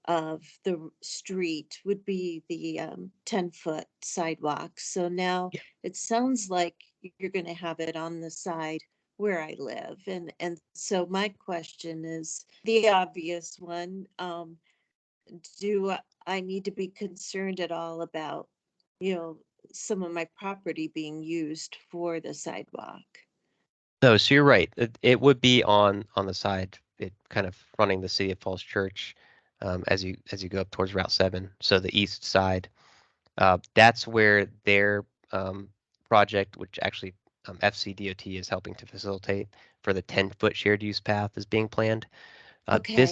[SPEAKER 5] of the street would be the 10-foot sidewalk. So now
[SPEAKER 3] Yeah.
[SPEAKER 5] it sounds like you're going to have it on the side where I live. And so my question is the obvious one. Do I need to be concerned at all about, some of my property being used for the sidewalk?
[SPEAKER 3] No, so you're right. It would be on the side, it kind of fronting the City of Falls Church as you go up towards Route 7. So the east side, that's where their project, which actually FCDOT is helping to facilitate for the 10-foot shared use path, is being planned.
[SPEAKER 5] Okay.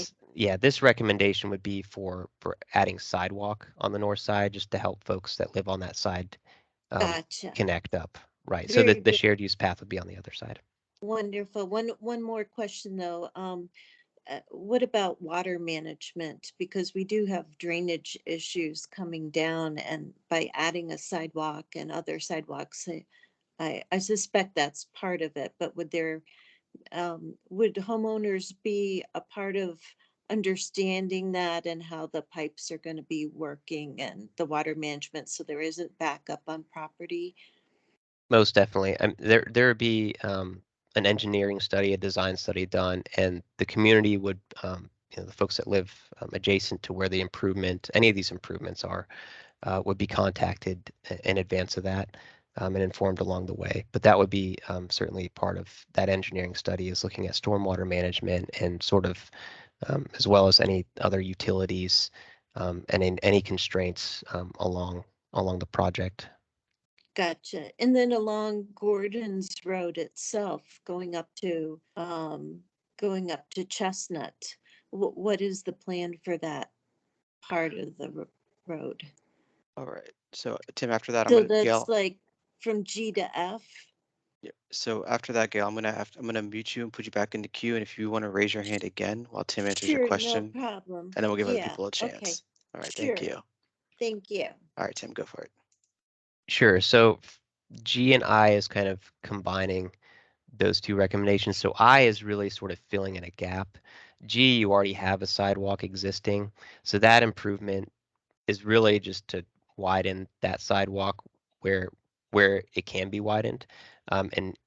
[SPEAKER 3] This recommendation would be for adding sidewalk on the north side, just to help folks that live on that side
[SPEAKER 5] Gotcha.
[SPEAKER 3] connect up. Right. So
[SPEAKER 5] Very
[SPEAKER 3] the
[SPEAKER 5] good.
[SPEAKER 3] shared use path would be on the other side.
[SPEAKER 5] Wonderful. One more question though. What about water management? Because we do have drainage issues coming down, and by adding a sidewalk and other sidewalks, I suspect that's part of it. But would homeowners be a part of understanding that and how the pipes are going to be working and the water management so there isn't backup on property?
[SPEAKER 3] Most definitely. There would be an engineering study, a design study done, and the community would, the folks that live adjacent to where any of these improvements are, would be contacted in advance of that and informed along the way. But that would be certainly part of that engineering study, is looking at stormwater management and sort of, as well as any other utilities and in any constraints along the project.
[SPEAKER 5] Gotcha. And then along Gordon's Road itself, going up to Chestnut, what is the plan for that part of the road?
[SPEAKER 4] All right. So Tim, after that,
[SPEAKER 5] So
[SPEAKER 4] Gail.
[SPEAKER 5] that's like from G to F?
[SPEAKER 4] Yeah. So after that, Gail, I'm gonna mute you and put you back in the queue. And if you want to raise your hand again while Tim answers your
[SPEAKER 5] Sure, no
[SPEAKER 4] question,
[SPEAKER 5] problem.
[SPEAKER 4] and then we'll give other
[SPEAKER 5] Yeah,
[SPEAKER 4] people a
[SPEAKER 5] okay.
[SPEAKER 4] chance. All right. Thank
[SPEAKER 5] Sure.
[SPEAKER 4] you.
[SPEAKER 5] Thank you.
[SPEAKER 4] All right, Tim, go for it.
[SPEAKER 3] Sure. So G and I is kind of combining those two recommendations. So I is really sort of filling in a gap. G, you already have a sidewalk existing. So that improvement is really just to widen that sidewalk where it can be widened. And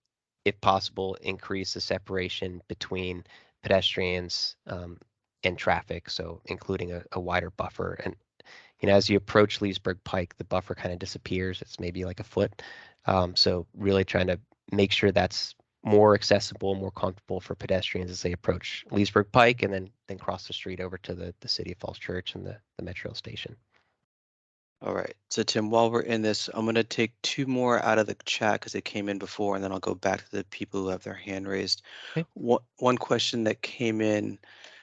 [SPEAKER 3] if possible, increase the separation between pedestrians and traffic. So including a wider buffer. And as you approach Leesburg Pike, the buffer kind of disappears. It's maybe like a foot. So really trying to make sure that's more accessible, more comfortable for pedestrians as they approach Leesburg Pike and then cross the street over to the City of Falls Church and the Metro station.
[SPEAKER 4] All right. So Tim, while we're in this, I'm going to take two more out of the chat because they came in before, and then I'll go back to the people who have their hand raised.
[SPEAKER 3] Okay.
[SPEAKER 4] One question that came in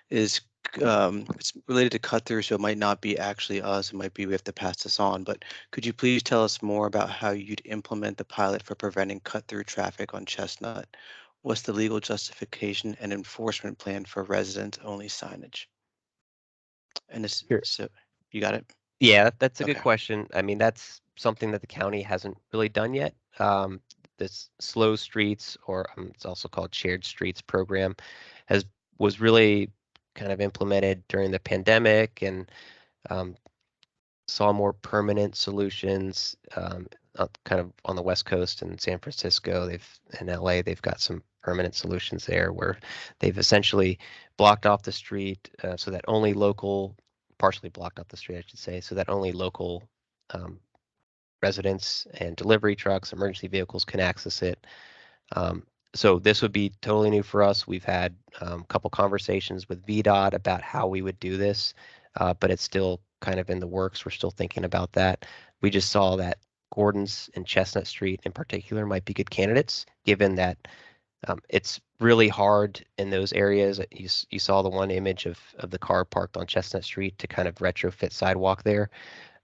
[SPEAKER 4] is it's related to cut through, so it might not be actually us. It might be we have to pass this on. But could you please tell us more about how you'd implement the pilot for preventing cut through traffic on Chestnut? What's the legal justification and enforcement plan for resident only signage? And this,
[SPEAKER 3] Sure.
[SPEAKER 4] so you got it?
[SPEAKER 3] Yeah, that's a good
[SPEAKER 4] Okay.
[SPEAKER 3] question. I mean, that's something that the county hasn't really done yet. This slow streets, or it's also called shared streets program, was really kind of implemented during the pandemic and um, saw more permanent solutions. Kind of on the West Coast in San Francisco, in LA, they've got some permanent solutions there where they've essentially blocked off the street so that only local partially blocked off the street, I should say, so that only local um, residents and delivery trucks, emergency vehicles can access it. So this would be totally new for us. We've had a couple conversations with VDOT about how we would do this, but it's still kind of in the works. We're still thinking about that. We just saw that Gordon's and Chestnut Street in particular might be good candidates, given that it's really hard in those areas. You saw the one image of the car parked on Chestnut Street to kind of retrofit sidewalk there.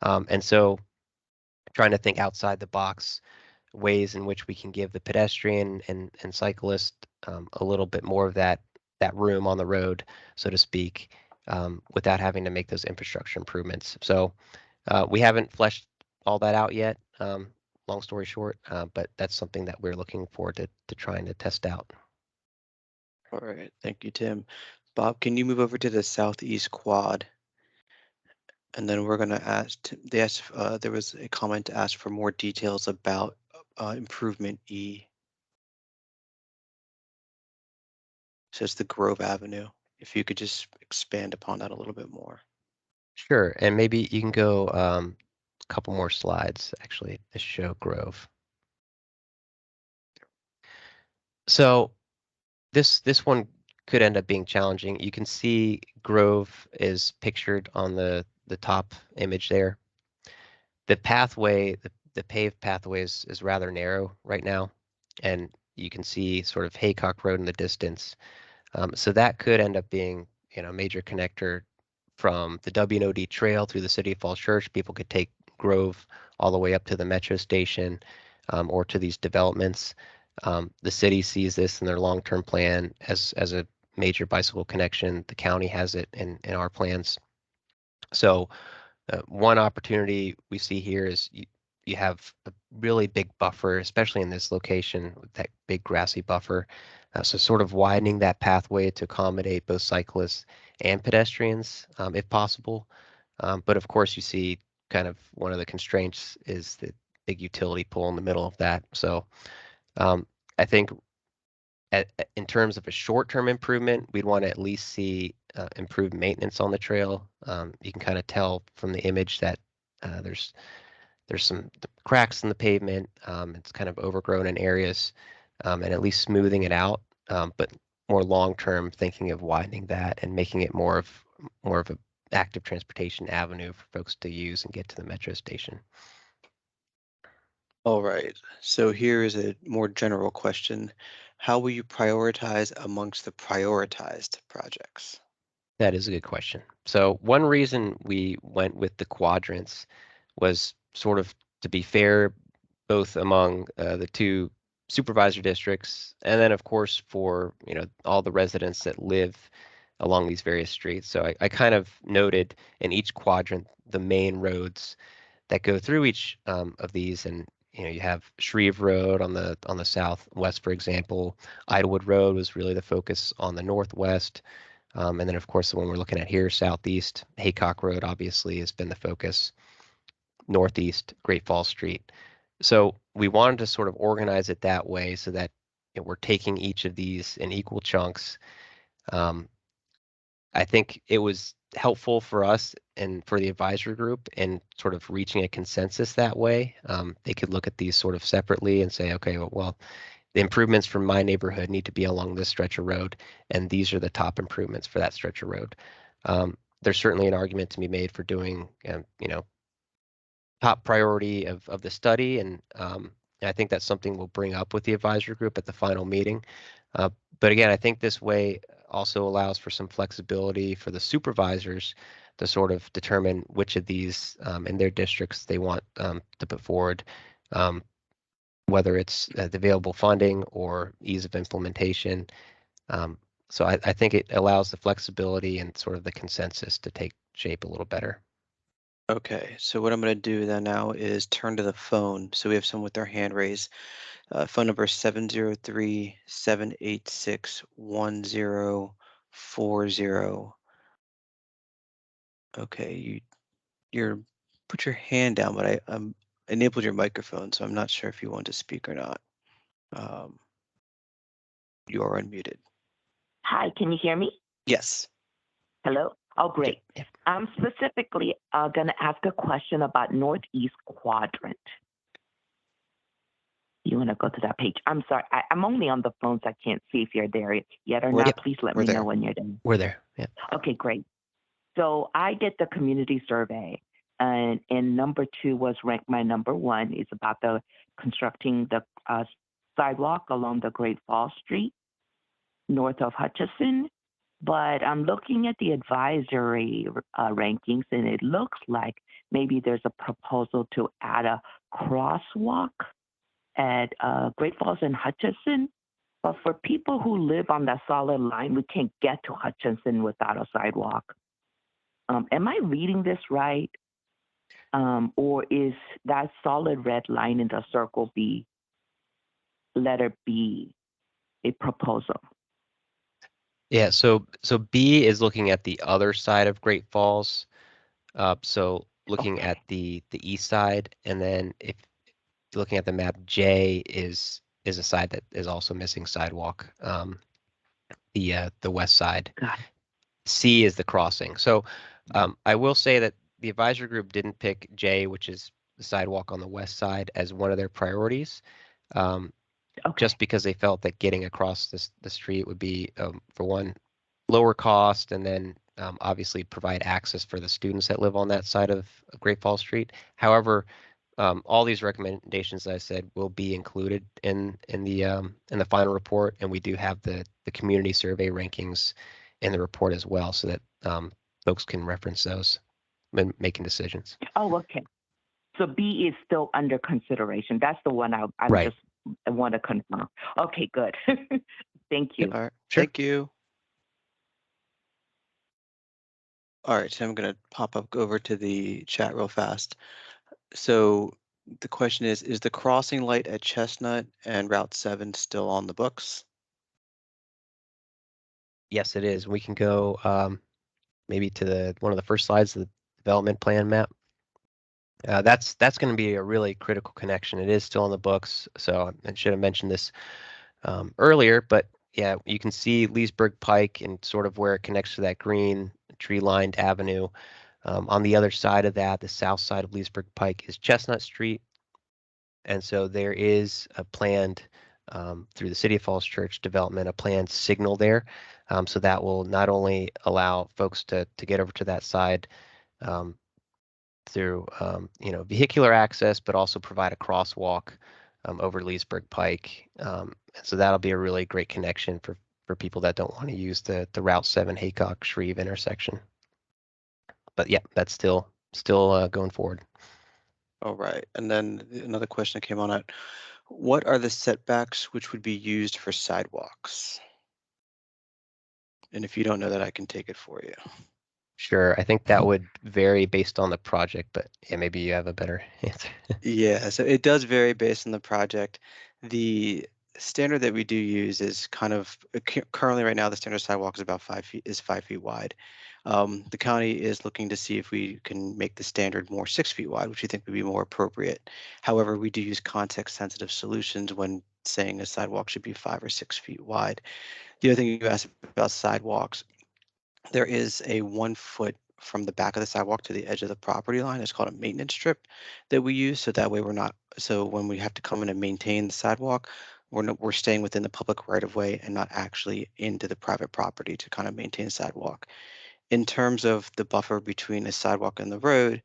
[SPEAKER 3] And so trying to think outside the box ways in which we can give the pedestrian and cyclist a little bit more of that room on the road, so to speak, without having to make those infrastructure improvements. So we haven't fleshed all that out yet, long story short, but that's something that we're looking forward to trying to test out.
[SPEAKER 4] All right, thank you, Tim. Bob, can you move over to the southeast quad? And then we're going to ask, they asked, there was a comment to ask for more details about improvement E. So it's the Grove Avenue. If you could just expand upon that a little bit more.
[SPEAKER 3] Sure, and maybe you can go a couple more slides actually to show Grove. So this one could end up being challenging. You can see Grove is pictured on the top image there. The pathway, the paved pathway is rather narrow right now, and you can see sort of Haycock Road in the distance. So that could end up being, a major connector from the W&OD Trail through the City of Falls Church. People could take Grove all the way up to the metro station or to these developments. The city sees this in their long-term plan as a major bicycle connection. The county has it in our plans. So one opportunity we see here is you have a really big buffer, especially in this location with that big grassy buffer. So sort of widening that pathway to accommodate both cyclists and pedestrians, if possible. But of course, you see kind of one of the constraints is the big utility pole in the middle of that. So I think in terms of a short-term improvement, we'd want to at least see improved maintenance on the trail. You can kind of tell from the image that there's some cracks in the pavement. It's kind of overgrown in areas, and at least smoothing it out. But more long-term, thinking of widening that and making it more of a active transportation avenue for folks to use and get to the metro station.
[SPEAKER 4] All right, so here is a more general question. How will you prioritize amongst the prioritized projects?
[SPEAKER 3] That is a good question. So one reason we went with the quadrants was sort of to be fair, both among the two supervisor districts, and then of course for all the residents that live along these various streets. So I kind of noted in each quadrant the main roads that go through each of these, and you have Shreve Road on the southwest, for example. Idlewood Road was really the focus on the northwest. And then, of course, the one we're looking at here, southeast, Haycock Road, obviously, has been the focus. Northeast, Great Falls Street. So we wanted to sort of organize it that way so that we're taking each of these in equal chunks. I think it was helpful for us and for the advisory group in sort of reaching a consensus that way. They could look at these sort of separately and say, okay, well, the improvements from my neighborhood need to be along this stretch of road, and these are the top improvements for that stretch of road. There's certainly an argument to be made for doing, top priority of the study, and I think that's something we'll bring up with the advisory group at the final meeting. But again, I think this way also allows for some flexibility for the supervisors to sort of determine which of these in their districts they want to put forward, whether it's the available funding or ease of implementation. So I think it allows the flexibility and sort of the consensus to take shape a little better.
[SPEAKER 4] Okay, so what I'm going to do then now is turn to the phone. So we have someone with their hand raised. Phone number 703-786-1040. Okay, you're put your hand down, but I enabled your microphone, so I'm not sure if you want to speak or not. You are unmuted.
[SPEAKER 6] Hi, can you hear me?
[SPEAKER 4] Yes.
[SPEAKER 6] Hello? Oh, great. I'm specifically going to ask a question about Northeast Quadrant. You want to go to that page? I'm sorry, I'm only on the phone, so I can't see if you're there yet or not. Please let me know when you're done.
[SPEAKER 3] We're there. Yeah.
[SPEAKER 6] Okay, great. So I did the community survey, and number 2 was ranked my number 1. It's about the constructing the sidewalk along the Great Falls Street, north of Hutchison. But I'm looking at the advisory rankings, and it looks like maybe there's a proposal to add a crosswalk at Great Falls and Hutchison. But for people who live on that solid line, we can't get to Hutchison without a sidewalk. Am I reading this right? Or is that solid red line in the circle B, letter B, a proposal?
[SPEAKER 3] Yeah, so B is looking at the other side of Great Falls. So looking at the east side, and then if you're looking at the map, J is a side that is also missing sidewalk. The west side.
[SPEAKER 6] Got it.
[SPEAKER 3] C is the crossing. So I will say that the advisory group didn't pick J, which is the sidewalk on the west side, as one of their priorities. Just because they felt that getting across the street would be, for one, lower cost, and then obviously provide access for the students that live on that side of Great Falls Street. However, all these recommendations that I said will be included in the final report, and we do have the community survey rankings in the report as well, so that folks can reference those when making decisions.
[SPEAKER 6] Oh, okay. So B is still under consideration. That's the one I
[SPEAKER 3] Right.
[SPEAKER 6] want to confirm. Okay, good. Thank you.
[SPEAKER 4] All right.
[SPEAKER 3] Sure.
[SPEAKER 4] Thank you. All right, so I'm going to pop up over to the chat real fast. So the question is the crossing light at Chestnut and Route 7 still on the books?
[SPEAKER 3] Yes, it is. We can go maybe to one of the first slides of the development plan map. That's going to be a really critical connection. It is still on the books, so I should have mentioned this earlier, but yeah, you can see Leesburg Pike and sort of where it connects to that green tree-lined avenue. On the other side of that, the south side of Leesburg Pike is Chestnut Street. And so there is a planned, through the City of Falls Church development, a planned signal there. So that will not only allow folks to get over to that side through vehicular access, but also provide a crosswalk over Leesburg Pike. So that'll be a really great connection for people that don't want to use the Route 7 Haycock Shreve intersection. But yeah, that's still going forward.
[SPEAKER 4] All right, and then another question that came on it. What are the setbacks which would be used for sidewalks? And if you don't know that, I can take it for you.
[SPEAKER 3] Sure, I think that would vary based on the project, but yeah, maybe you have a better answer.
[SPEAKER 4] Yeah, so it does vary based on the project. The standard that we do use is kind of currently right now the standard sidewalk is about 5 feet, is 5 feet wide. The county is looking to see if we can make the standard more 6 feet wide, which we think would be more appropriate. However, we do use context sensitive solutions when saying a sidewalk should be 5 or 6 feet wide. The other thing you asked about sidewalks, there is a 1 foot from the back of the sidewalk to the edge of the property line. It's called a maintenance strip that we use. So that way we're not, so when we have to come in and maintain the sidewalk, we're staying within the public right of way and not actually into the private property to kind of maintain the sidewalk. In terms of the buffer between a sidewalk and the road,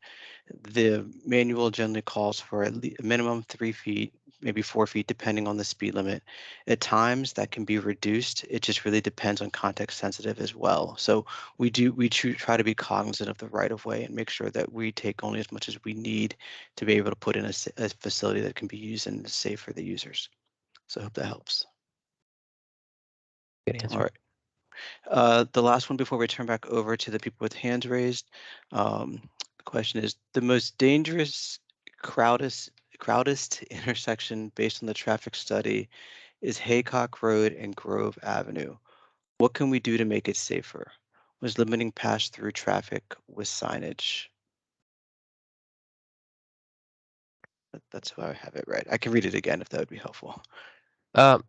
[SPEAKER 4] the manual generally calls for at least a minimum 3 feet, maybe 4 feet, depending on the speed limit. At times that can be reduced. It just really depends on context sensitive as well. So we try to be cognizant of the right of way and make sure that we take only as much as we need to be able to put in a facility that can be used and is safe for the users. So I hope that helps.
[SPEAKER 3] Good answer.
[SPEAKER 4] All right. The last one before we turn back over to the people with hands raised. The question is, the most dangerous, crowdest intersection based on the traffic study is Haycock Road and Grove Avenue. What can we do to make it safer? Was limiting pass-through traffic with signage? That's how I have it right. I can read it again if that would be helpful.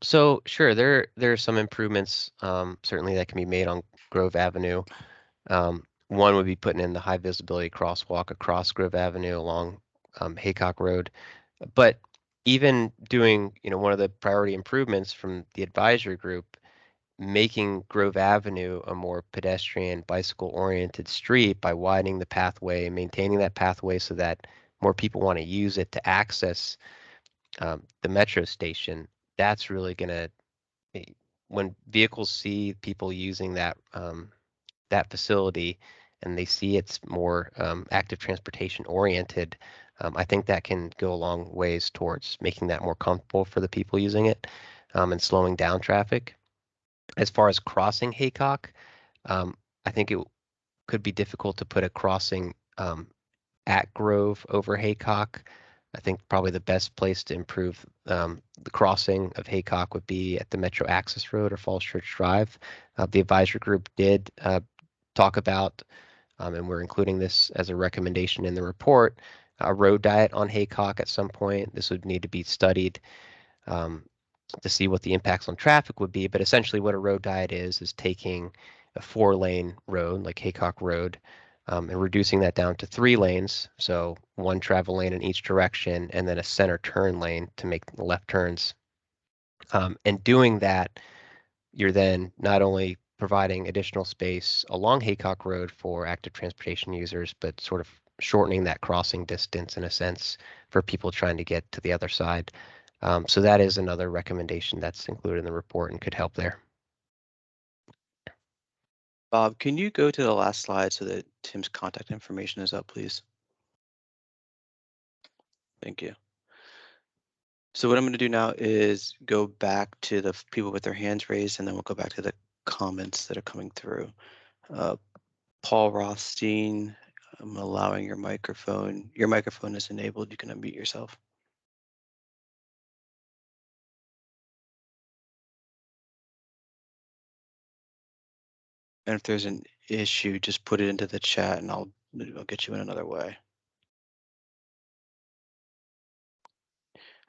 [SPEAKER 3] So sure, there are some improvements certainly that can be made on Grove Avenue. One would be putting in the high visibility crosswalk across Grove Avenue along Haycock Road. But even doing, one of the priority improvements from the advisory group, making Grove Avenue a more pedestrian, bicycle-oriented street by widening the pathway and maintaining that pathway so that more people want to use it to access the metro station. That's really going to, when vehicles see people using that facility and they see it's more active transportation oriented, I think that can go a long ways towards making that more comfortable for the people using it and slowing down traffic. As far as crossing Haycock, I think it could be difficult to put a crossing at Grove over Haycock. I think probably the best place to improve the crossing of Haycock would be at the Metro Access Road or Falls Church Drive. The advisory group did talk about, and we're including this as a recommendation in the report, a road diet on Haycock at some point. This would need to be studied to see what the impacts on traffic would be. But essentially what a road diet is taking a 4-lane road like Haycock Road and reducing that down to 3 lanes. So 1 travel lane in each direction and then a center turn lane to make the left turns. And doing that, you're then not only providing additional space along Haycock Road for active transportation users, but sort of shortening that crossing distance in a sense for people trying to get to the other side. So that is another recommendation that's included in the report and could help there.
[SPEAKER 4] Bob, can you go to the last slide so that Tim's contact information is up, please? Thank you. So what I'm going to do now is go back to the people with their hands raised, and then we'll go back to the comments that are coming through. Paul Rothstein, I'm allowing your microphone. Your microphone is enabled. You can unmute yourself. And if there's an issue, just put it into the chat and I'll get you in another way.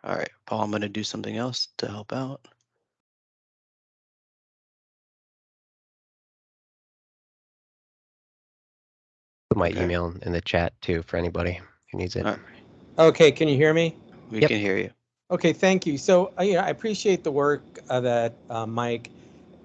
[SPEAKER 4] All right, Paul, I'm going to do something else to help out.
[SPEAKER 3] Put my
[SPEAKER 4] Okay.
[SPEAKER 3] email in the chat too for anybody who needs it.
[SPEAKER 4] All right.
[SPEAKER 7] Okay, can you hear me?
[SPEAKER 4] We
[SPEAKER 3] Yep.
[SPEAKER 4] can hear you.
[SPEAKER 7] Okay, thank you. So, I appreciate the work that Mike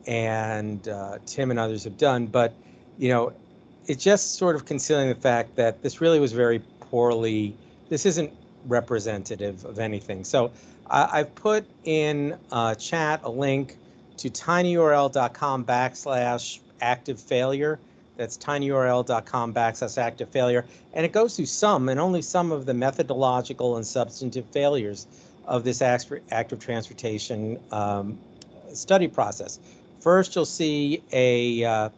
[SPEAKER 7] and Tim and others have done, but, it's just sort of concealing the fact that this really was very poorly, this isn't representative of anything. So I've put in chat a link to tinyurl.com/active failure. That's tinyurl.com/active failure. And it goes through some and only some of the methodological and substantive failures of this active transportation study process. First, you'll see a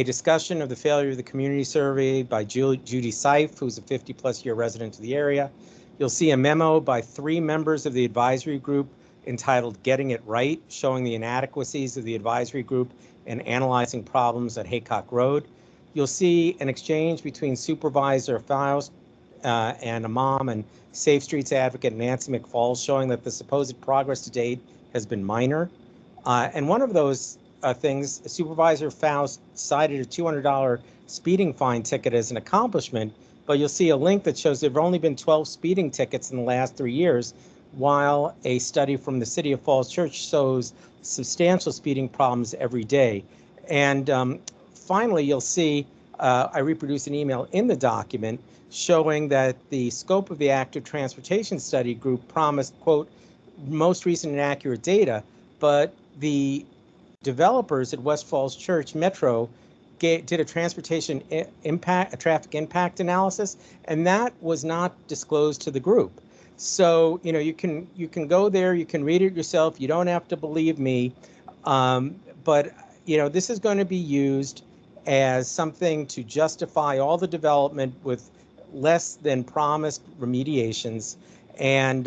[SPEAKER 7] discussion of the failure of the community survey by Judy Seif, who's a 50-plus year resident of the area. You'll see a memo by 3 members of the advisory group entitled Getting It Right, showing the inadequacies of the advisory group and analyzing problems at Haycock Road. You'll see an exchange between Supervisor Faust and a mom and Safe Streets advocate Nancy McFalls, showing that the supposed progress to date has been minor. And one of those things, Supervisor Faust cited a $200 speeding fine ticket as an accomplishment, but you'll see a link that shows there have only been 12 speeding tickets in the last 3 years, while a study from the City of Falls Church shows substantial speeding problems every day. And finally, you'll see I reproduce an email in the document showing that the scope of the active transportation study group promised, quote, most recent and accurate data, but the developers at West Falls Church Metro did a transportation impact, a traffic impact analysis, and that was not disclosed to the group. So, you know, you can go there, you can read it yourself. You don't have to believe me, but you know, this is going to be used as something to justify all the development with less than promised remediations. And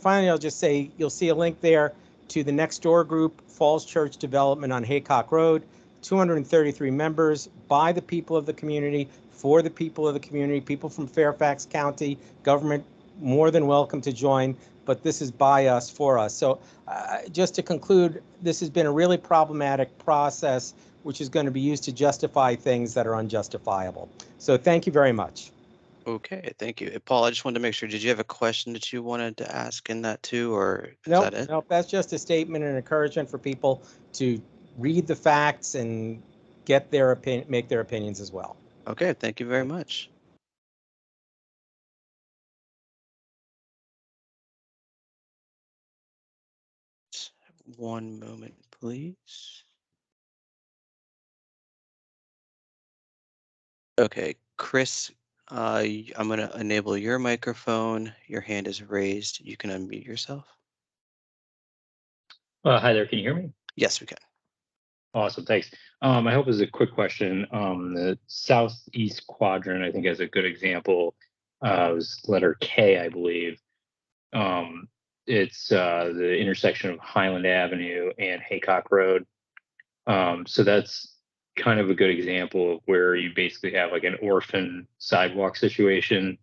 [SPEAKER 7] finally, I'll just say you'll see a link there to the next door group, Falls Church Development on Haycock Road, 233 members by the people of the community, for the people of the community, people from Fairfax County government, more than welcome to join, but this is by us, for us. So just to conclude, this has been a really problematic process, which is going to be used to justify things that are unjustifiable. So thank you very much.
[SPEAKER 4] Okay, thank you. Paul, I just wanted to make sure, did you have a question that you wanted to ask in that too, or is
[SPEAKER 7] Nope,
[SPEAKER 4] that it?
[SPEAKER 7] nope, that's just a statement and encouragement for people to read the facts and get their opinion, make their opinions as well.
[SPEAKER 4] Okay, thank you very much. One moment, please. Okay, Chris, I'm going to enable your microphone. Your hand is raised. You can unmute yourself.
[SPEAKER 8] Hi there, can you hear me?
[SPEAKER 4] Yes, we can.
[SPEAKER 8] Awesome, thanks. I hope this is a quick question. The southeast quadrant, I think, has a good example. Was letter K, I believe. It's the intersection of Highland Avenue and Haycock Road. So that's kind of a good example of where you basically have like an orphan sidewalk situation.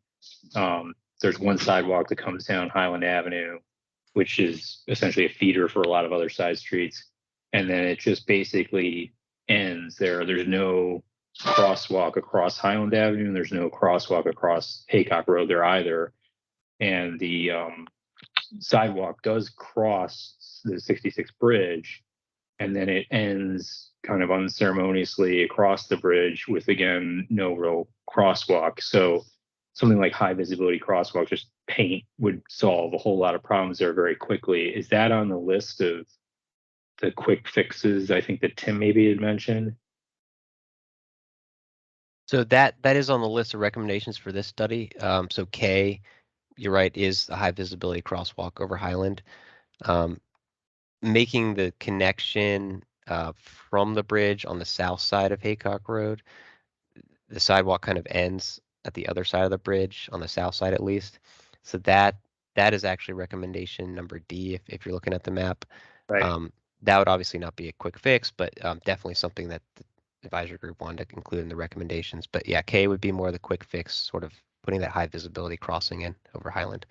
[SPEAKER 8] There's one sidewalk that comes down Highland Avenue, which is essentially a feeder for a lot of other side streets. And then it just basically ends there. There's no crosswalk across Highland Avenue, and there's no crosswalk across Haycock Road there either. And the sidewalk does cross the 66 bridge, and then it ends kind of unceremoniously across the bridge with, again, no real crosswalk. So something like high visibility crosswalk, just paint, would solve a whole lot of problems there very quickly. Is that on the list of the quick fixes I think that Tim maybe had mentioned?
[SPEAKER 3] So that is on the list of recommendations for this study. So K, you're right, is the high visibility crosswalk over Highland. Making the connection from the bridge on the south side of Haycock Road, the sidewalk kind of ends at the other side of the bridge, on the south side at least. So that is actually recommendation number D if you're looking at the map.
[SPEAKER 8] Right.
[SPEAKER 3] That would obviously not be a quick fix, but definitely something that the advisory group wanted to include in the recommendations. But yeah, K would be more the quick fix, sort of putting that high visibility crossing in over Highland.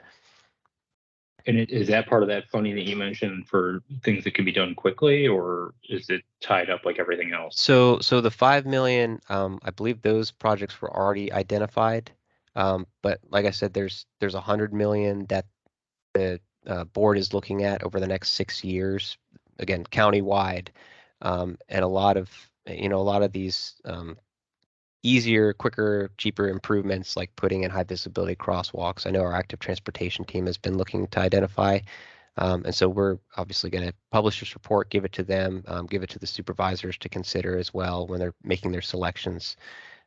[SPEAKER 8] And is that part of that funding that you mentioned for things that can be done quickly, or is it tied up like everything else?
[SPEAKER 3] So the 5 million, I believe those projects were already identified. But like I said, there's 100 million that the board is looking at over the next 6 years, again, countywide. And a lot of these easier, quicker, cheaper improvements, like putting in high visibility crosswalks. I know our active transportation team has been looking to identify. And so we're obviously going to publish this report, give it to them, give it to the supervisors to consider as well when they're making their selections.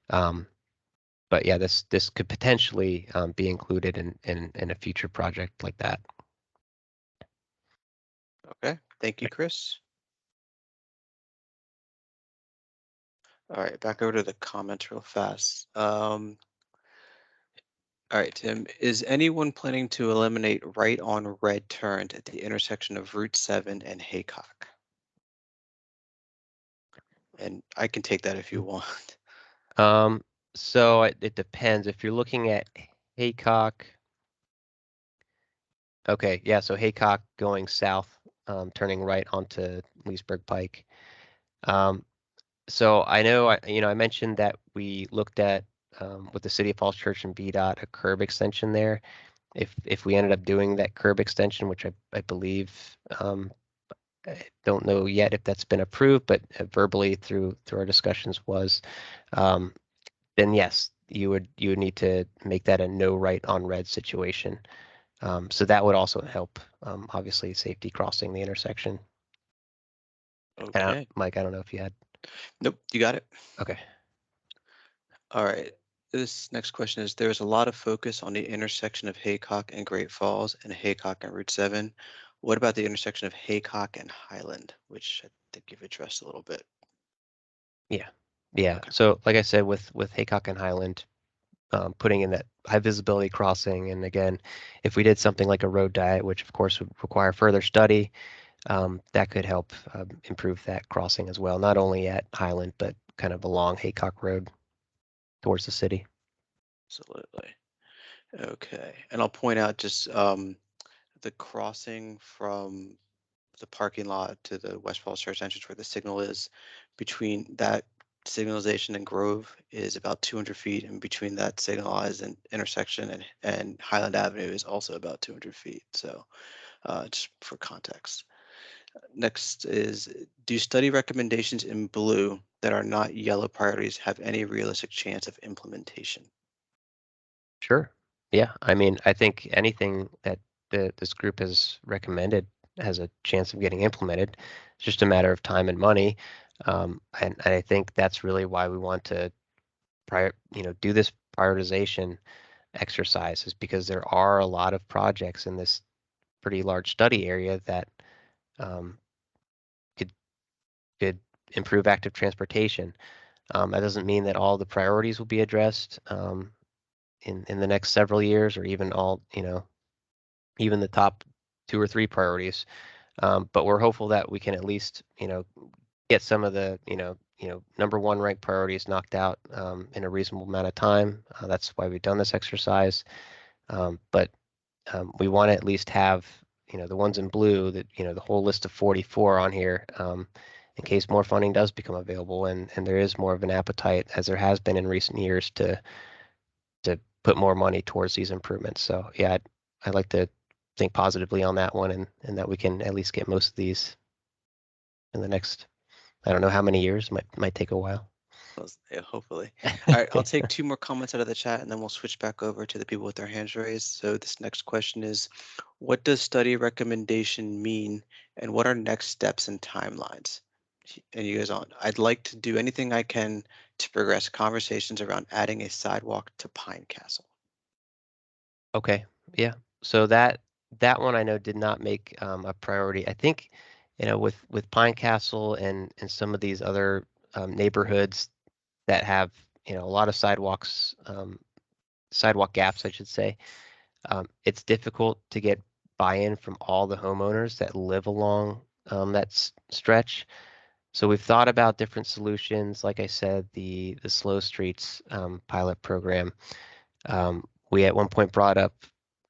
[SPEAKER 3] But yeah, this could potentially be included in a future project like that.
[SPEAKER 4] Okay, thank you, Chris. All right, back over to the comments real fast. All right, Tim, is anyone planning to eliminate right on red turns at the intersection of Route 7 and Haycock? And I can take that if you want.
[SPEAKER 3] So it depends. If you're looking at Haycock, okay, yeah, so Haycock going south, turning right onto Leesburg Pike. So I know, I mentioned that we looked at, with the City of Falls Church and VDOT, a curb extension there. If we ended up doing that curb extension, which I believe, I don't know yet if that's been approved, but verbally through our discussions was, um, then yes, you would need to make that a no right on red situation. So that would also help, obviously, safety crossing the intersection. And
[SPEAKER 4] Okay.
[SPEAKER 3] Mike, I don't know if you had.
[SPEAKER 4] Nope, you got it.
[SPEAKER 3] Okay.
[SPEAKER 4] All right. This next question is, there is a lot of focus on the intersection of Haycock and Great Falls and Haycock and Route 7. What about the intersection of Haycock and Highland, which I think you've addressed a little bit?
[SPEAKER 3] Yeah.
[SPEAKER 4] Okay.
[SPEAKER 3] So like I said, with Haycock and Highland, putting in that high visibility crossing, and again, if we did something like a road diet, which of course would require further study, that could help improve that crossing as well, not only at Highland, but kind of along Haycock Road towards the city.
[SPEAKER 4] Absolutely. Okay. And I'll point out just the crossing from the parking lot to the West Falls Church entrance where the signal is, between that signalization and Grove is about 200 feet, and between that signalized intersection and Highland Avenue is also about 200 feet. So just for context. Next is, do study recommendations in blue that are not yellow priorities have any realistic chance of implementation?
[SPEAKER 3] Sure. Yeah. I mean, I think anything that this group has recommended has a chance of getting implemented. It's just a matter of time and money. And I think that's really why we want to do this prioritization exercise, is because there are a lot of projects in this pretty large study area that um, could improve active transportation. That doesn't mean that all the priorities will be addressed in the next several years, or even even the top 2 or 3 priorities. But we're hopeful that we can at least, get some of the, number one ranked priorities knocked out in a reasonable amount of time. That's why we've done this exercise. But we want to at least have, the ones in blue, that, the whole list of 44 on here, in case more funding does become available, and there is more of an appetite, as there has been in recent years, to put more money towards these improvements. So yeah, I'd like to think positively on that one, and that we can at least get most of these in the next, I don't know how many years, might take a while.
[SPEAKER 4] Yeah, hopefully. All right, I'll take 2 more comments out of the chat and then we'll switch back over to the people with their hands raised. So this next question is, what does study recommendation mean and what are next steps and timelines? And you goes on, I'd like to do anything I can to progress conversations around adding a sidewalk to Pine Castle.
[SPEAKER 3] Okay, yeah. So that one I know did not make a priority. I think, with Pine Castle and some of these other neighborhoods that have, a lot of sidewalks, sidewalk gaps, I should say. It's difficult to get buy-in from all the homeowners that live along that stretch. So we've thought about different solutions. Like I said, the Slow Streets pilot program. We at one point brought up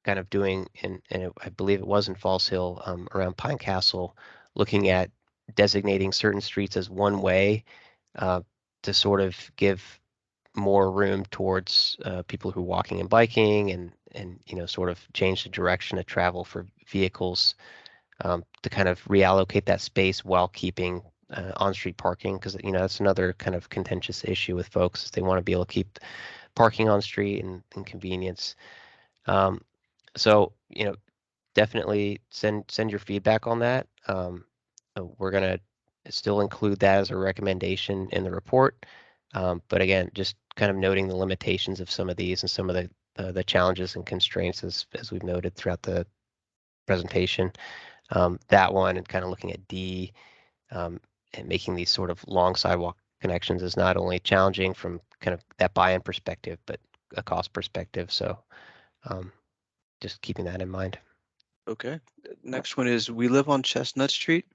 [SPEAKER 3] kind of doing, I believe it was in Falls Hill, around Pine Castle, looking at designating certain streets as one way, uh, to sort of give more room towards people who are walking and biking, and sort of change the direction of travel for vehicles, to kind of reallocate that space while keeping on-street parking, because that's another kind of contentious issue with folks, is they want to be able to keep parking on street and convenience. So definitely send your feedback on that. We're gonna still include that as a recommendation in the report. But again, just kind of noting the limitations of some of these and some of the challenges and constraints, as we've noted throughout the presentation. That one, and kind of looking at D, and making these sort of long sidewalk connections, is not only challenging from kind of that buy-in perspective, but a cost perspective. So just keeping that in mind.
[SPEAKER 4] Okay. Next one is, we live on Chestnut Street.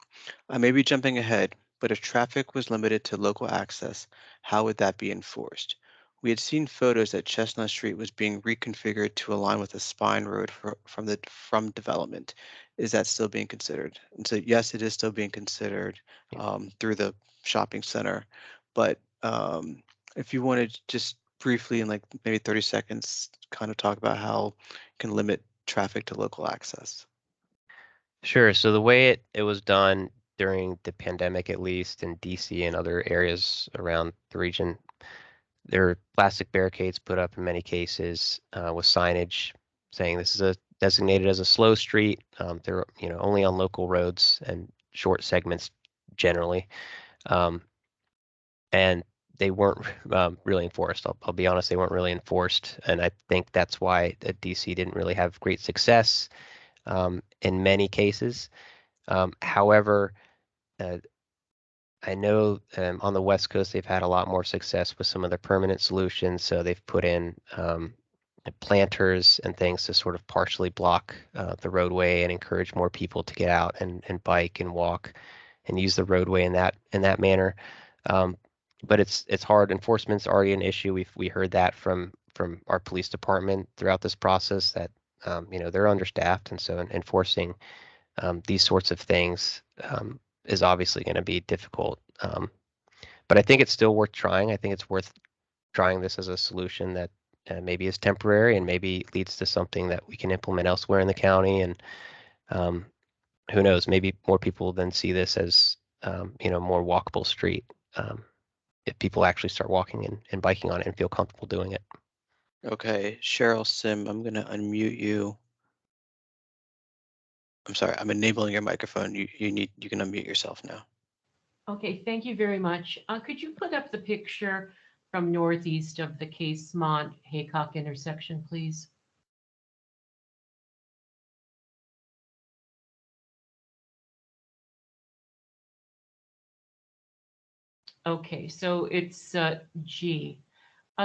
[SPEAKER 4] I may be jumping ahead, but if traffic was limited to local access, how would that be enforced? We had seen photos that Chestnut Street was being reconfigured to align with a spine road from development. Is that still being considered? And so yes, it is still being considered through the shopping center. but if you wanted to just briefly, in like maybe 30 seconds, kind of talk about how you can limit traffic to local access.
[SPEAKER 3] Sure. So the way it was done during the pandemic, at least in DC and other areas around the region, there are plastic barricades put up in many cases with signage saying this is designated as a slow street. They're only on local roads and short segments generally, and they weren't really enforced. I'll be honest, they weren't really enforced, and I think that's why DC didn't really have great success in many cases. However, I know on the West Coast they've had a lot more success with some of their permanent solutions. So they've put in planters and things to sort of partially block the roadway and encourage more people to get out and bike and walk and use the roadway in that manner. But it's hard. Enforcement's already an issue. We heard that from our police department throughout this process that they're understaffed, and so enforcing these sorts of things is obviously going to be difficult. But I think it's still worth trying. I think it's worth trying this as a solution that maybe is temporary and maybe leads to something that we can implement elsewhere in the county. And who knows, maybe more people then see this as more walkable street if people actually start walking and biking on it and feel comfortable doing it.
[SPEAKER 4] Okay, Cheryl Sim, I'm going to unmute you. I'm sorry, I'm enabling your microphone. You can unmute yourself now.
[SPEAKER 9] Okay, thank you very much. Could you put up the picture from northeast of the Casemont-Haycock intersection, please? Okay, so it's G.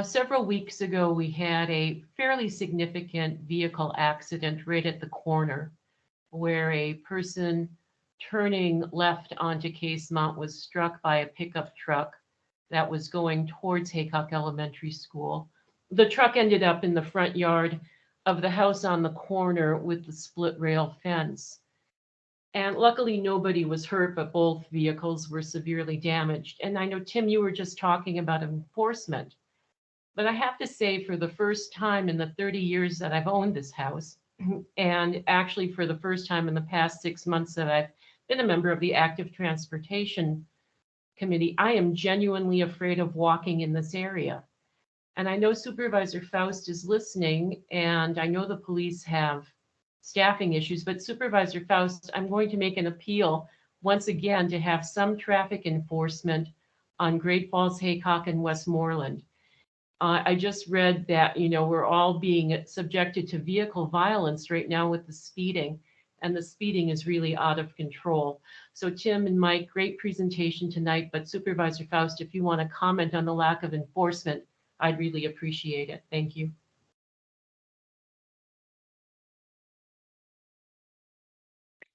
[SPEAKER 9] Several weeks ago, we had a fairly significant vehicle accident right at the corner where a person turning left onto Casemont was struck by a pickup truck that was going towards Haycock Elementary School. The truck ended up in the front yard of the house on the corner with the split rail fence. And luckily nobody was hurt, but both vehicles were severely damaged. And I know, Tim, you were just talking about enforcement, but I have to say, for the first time in the 30 years that I've owned this house, and actually for the first time in the past 6 months that I've been a member of the Active Transportation Committee, I am genuinely afraid of walking in this area. And I know Supervisor Faust is listening, and I know the police have staffing issues, but Supervisor Faust, I'm going to make an appeal once again to have some traffic enforcement on Great Falls, Haycock, and Westmoreland. I just read that, we're all being subjected to vehicle violence right now with the speeding, and the speeding is really out of control. So Tim and Mike, great presentation tonight, but Supervisor Faust, if you want to comment on the lack of enforcement, I'd really appreciate it. Thank you.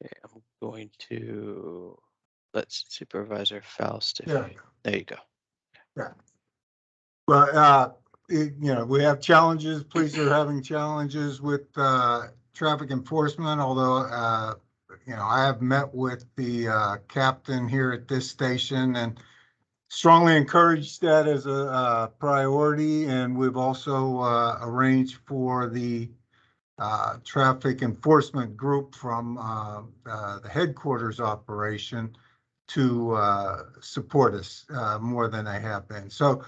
[SPEAKER 4] Okay, I'm going to let Supervisor Faust.
[SPEAKER 1] Yeah.
[SPEAKER 4] There you go.
[SPEAKER 1] Yeah. Well, we have challenges. Police are having challenges with traffic enforcement, although, I have met with the captain here at this station and strongly encouraged that as a priority. And we've also arranged for the traffic enforcement group from the headquarters operation to support us more than they have been. So,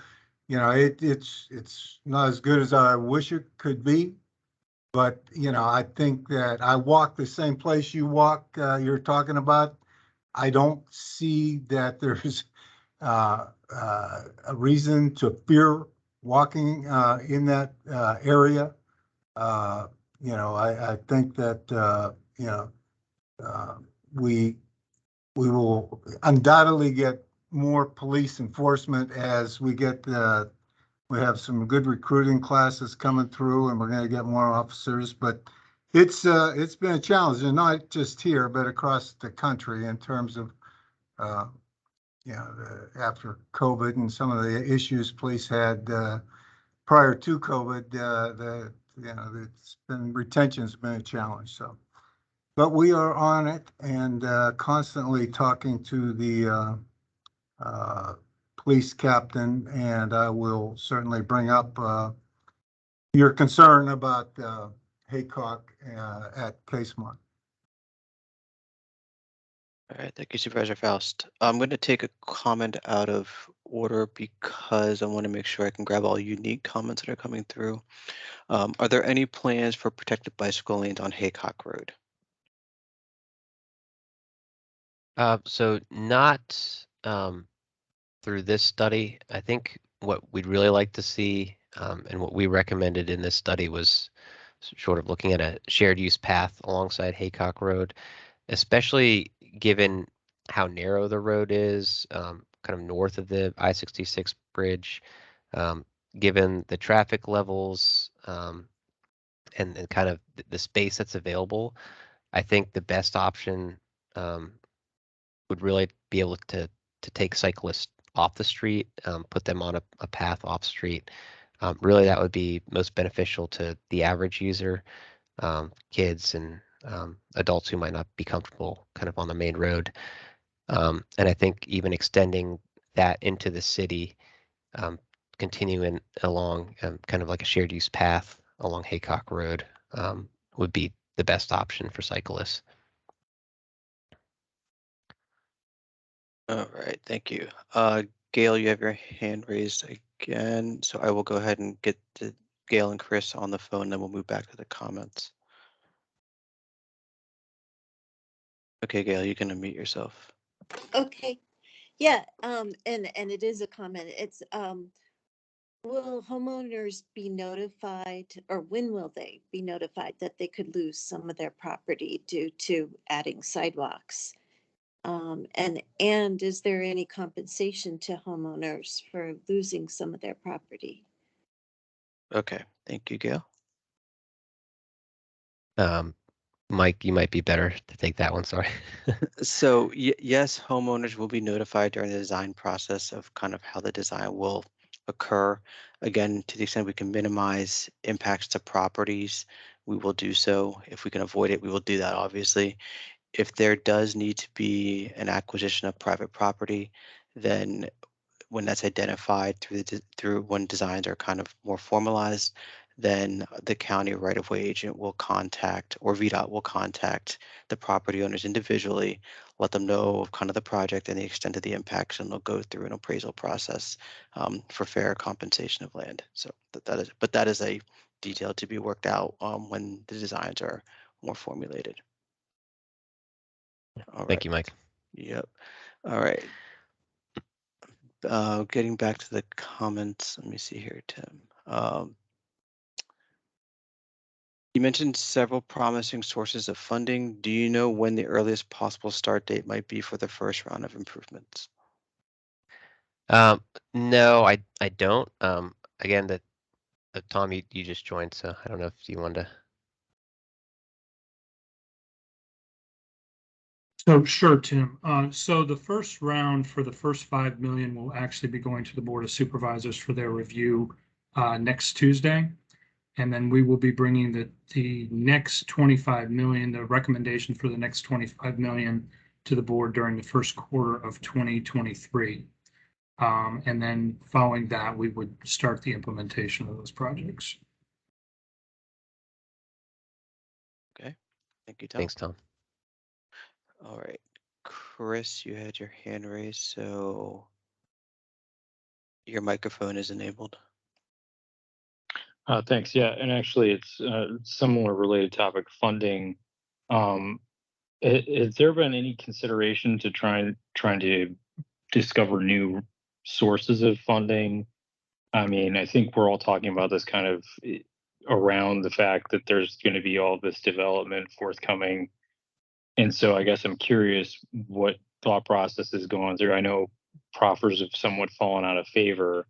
[SPEAKER 1] it's not as good as I wish it could be, but I think that I walk the same place you walk. You're talking about. I don't see that there's a reason to fear walking in that area. I think that we will undoubtedly get more police enforcement as we have some good recruiting classes coming through, and we're going to get more officers. But it's been a challenge, and not just here, but across the country in terms of after COVID and some of the issues police had prior to COVID. Retention's been a challenge. So. But we are on it and constantly talking to the police captain, and I will certainly bring up your concern about haycock at Casemont.
[SPEAKER 4] All right, thank you, Supervisor Faust. I'm going to take a comment out of order because I want to make sure I can grab all unique comments that are coming through. Are there any plans for protected bicycle lanes on Haycock Road?
[SPEAKER 3] So not through this study. I think what we'd really like to see, and what we recommended in this study was sort of looking at a shared use path alongside Haycock Road, especially given how narrow the road is, kind of north of the I-66 bridge, given the traffic levels, and kind of the space that's available. I think the best option would really be able to take cyclists off the street, put them on a path off street. Really, that would be most beneficial to the average user, kids and adults who might not be comfortable kind of on the main road. And I think even extending that into the city, continuing along kind of like a shared use path along Haycock Road, would be the best option for cyclists.
[SPEAKER 4] All right, thank you. Gail, you have your hand raised again, so I will go ahead and get to Gail and Chris on the phone, then we'll move back to the comments. Okay, Gail, you can unmute yourself.
[SPEAKER 5] Okay, yeah, and it is a comment. It's, will homeowners be notified, or when will they be notified that they could lose some of their property due to adding sidewalks? And is there any compensation to homeowners for losing some of their property?
[SPEAKER 4] Okay, thank you, Gail.
[SPEAKER 3] Mike, you might be better to take that one. Sorry.
[SPEAKER 4] So yes, homeowners will be notified during the design process of kind of how the design will occur. Again, to the extent we can minimize impacts to properties, we will do so. If we can avoid it, we will do that, obviously. If there does need to be an acquisition of private property, then when that's identified through when designs are kind of more formalized, then the county right-of-way agent will contact, or VDOT will contact the property owners individually, let them know of kind of the project and the extent of the impacts, and they'll go through an appraisal process for fair compensation of land. So that is a detail to be worked out when the designs are more formulated. All right.
[SPEAKER 3] Thank you, Mike.
[SPEAKER 4] Yep. All right. Getting back to the comments, let me see here, Tim. You mentioned several promising sources of funding. Do you know when the earliest possible start date might be for the first round of improvements?
[SPEAKER 3] No, I don't. Again, that Tom, you just joined, so I don't know if you wanted to.
[SPEAKER 10] So sure, Tim. So the first round for the first 5 million will actually be going to the Board of Supervisors for their review next Tuesday. And then we will be bringing the next 25 million, the recommendation for the next 25 million to the board during the first quarter of 2023. And then following that, we would start the implementation of those projects.
[SPEAKER 4] Okay, thank you, Tom.
[SPEAKER 3] Thanks, Tom.
[SPEAKER 4] All right, Chris, you had your hand raised, so your microphone is enabled.
[SPEAKER 8] Thanks. Yeah, and actually, it's similar related topic, funding. Has there been any consideration to trying to discover new sources of funding? I mean, I think we're all talking about this kind of around the fact that there's going to be all this development forthcoming. And so I guess I'm curious what thought process is going through. I know proffers have somewhat fallen out of favor.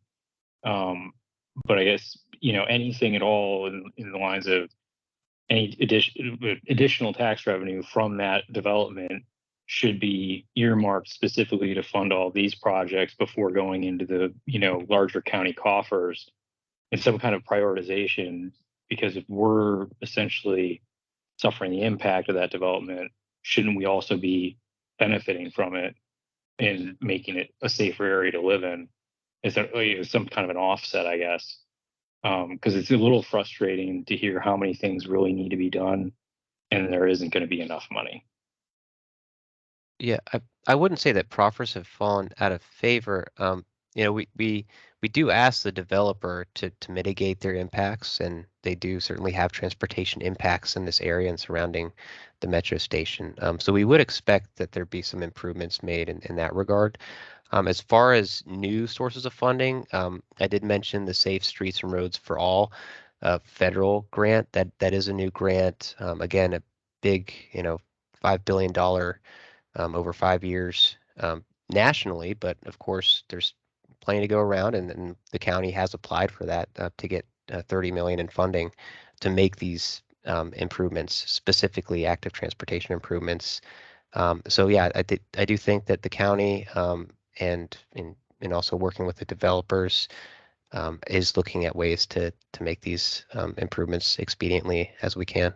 [SPEAKER 8] But I guess, anything at all in the lines of any additional tax revenue from that development should be earmarked specifically to fund all these projects before going into the, larger county coffers, and some kind of prioritization, because if we're essentially suffering the impact of that development, shouldn't we also be benefiting from it and making it a safer area to live in? Is there some kind of an offset, I guess? Because it's a little frustrating to hear how many things really need to be done, and there isn't going to be enough money.
[SPEAKER 3] Yeah, I wouldn't say that proffers have fallen out of favor. You know, we do ask the developer to mitigate their impacts, and they do certainly have transportation impacts in this area and surrounding the metro station. So we would expect that there'd be some improvements made in that regard. As far as new sources of funding, I did mention the Safe Streets and Roads for All federal grant. That is a new grant. Again, a big, $5 billion over 5 years nationally, but of course there's plenty to go around, and the county has applied for that to get 30 million in funding to make these improvements, specifically active transportation improvements. So yeah, I do think that the county and also working with the developers is looking at ways to make these improvements expediently as we can.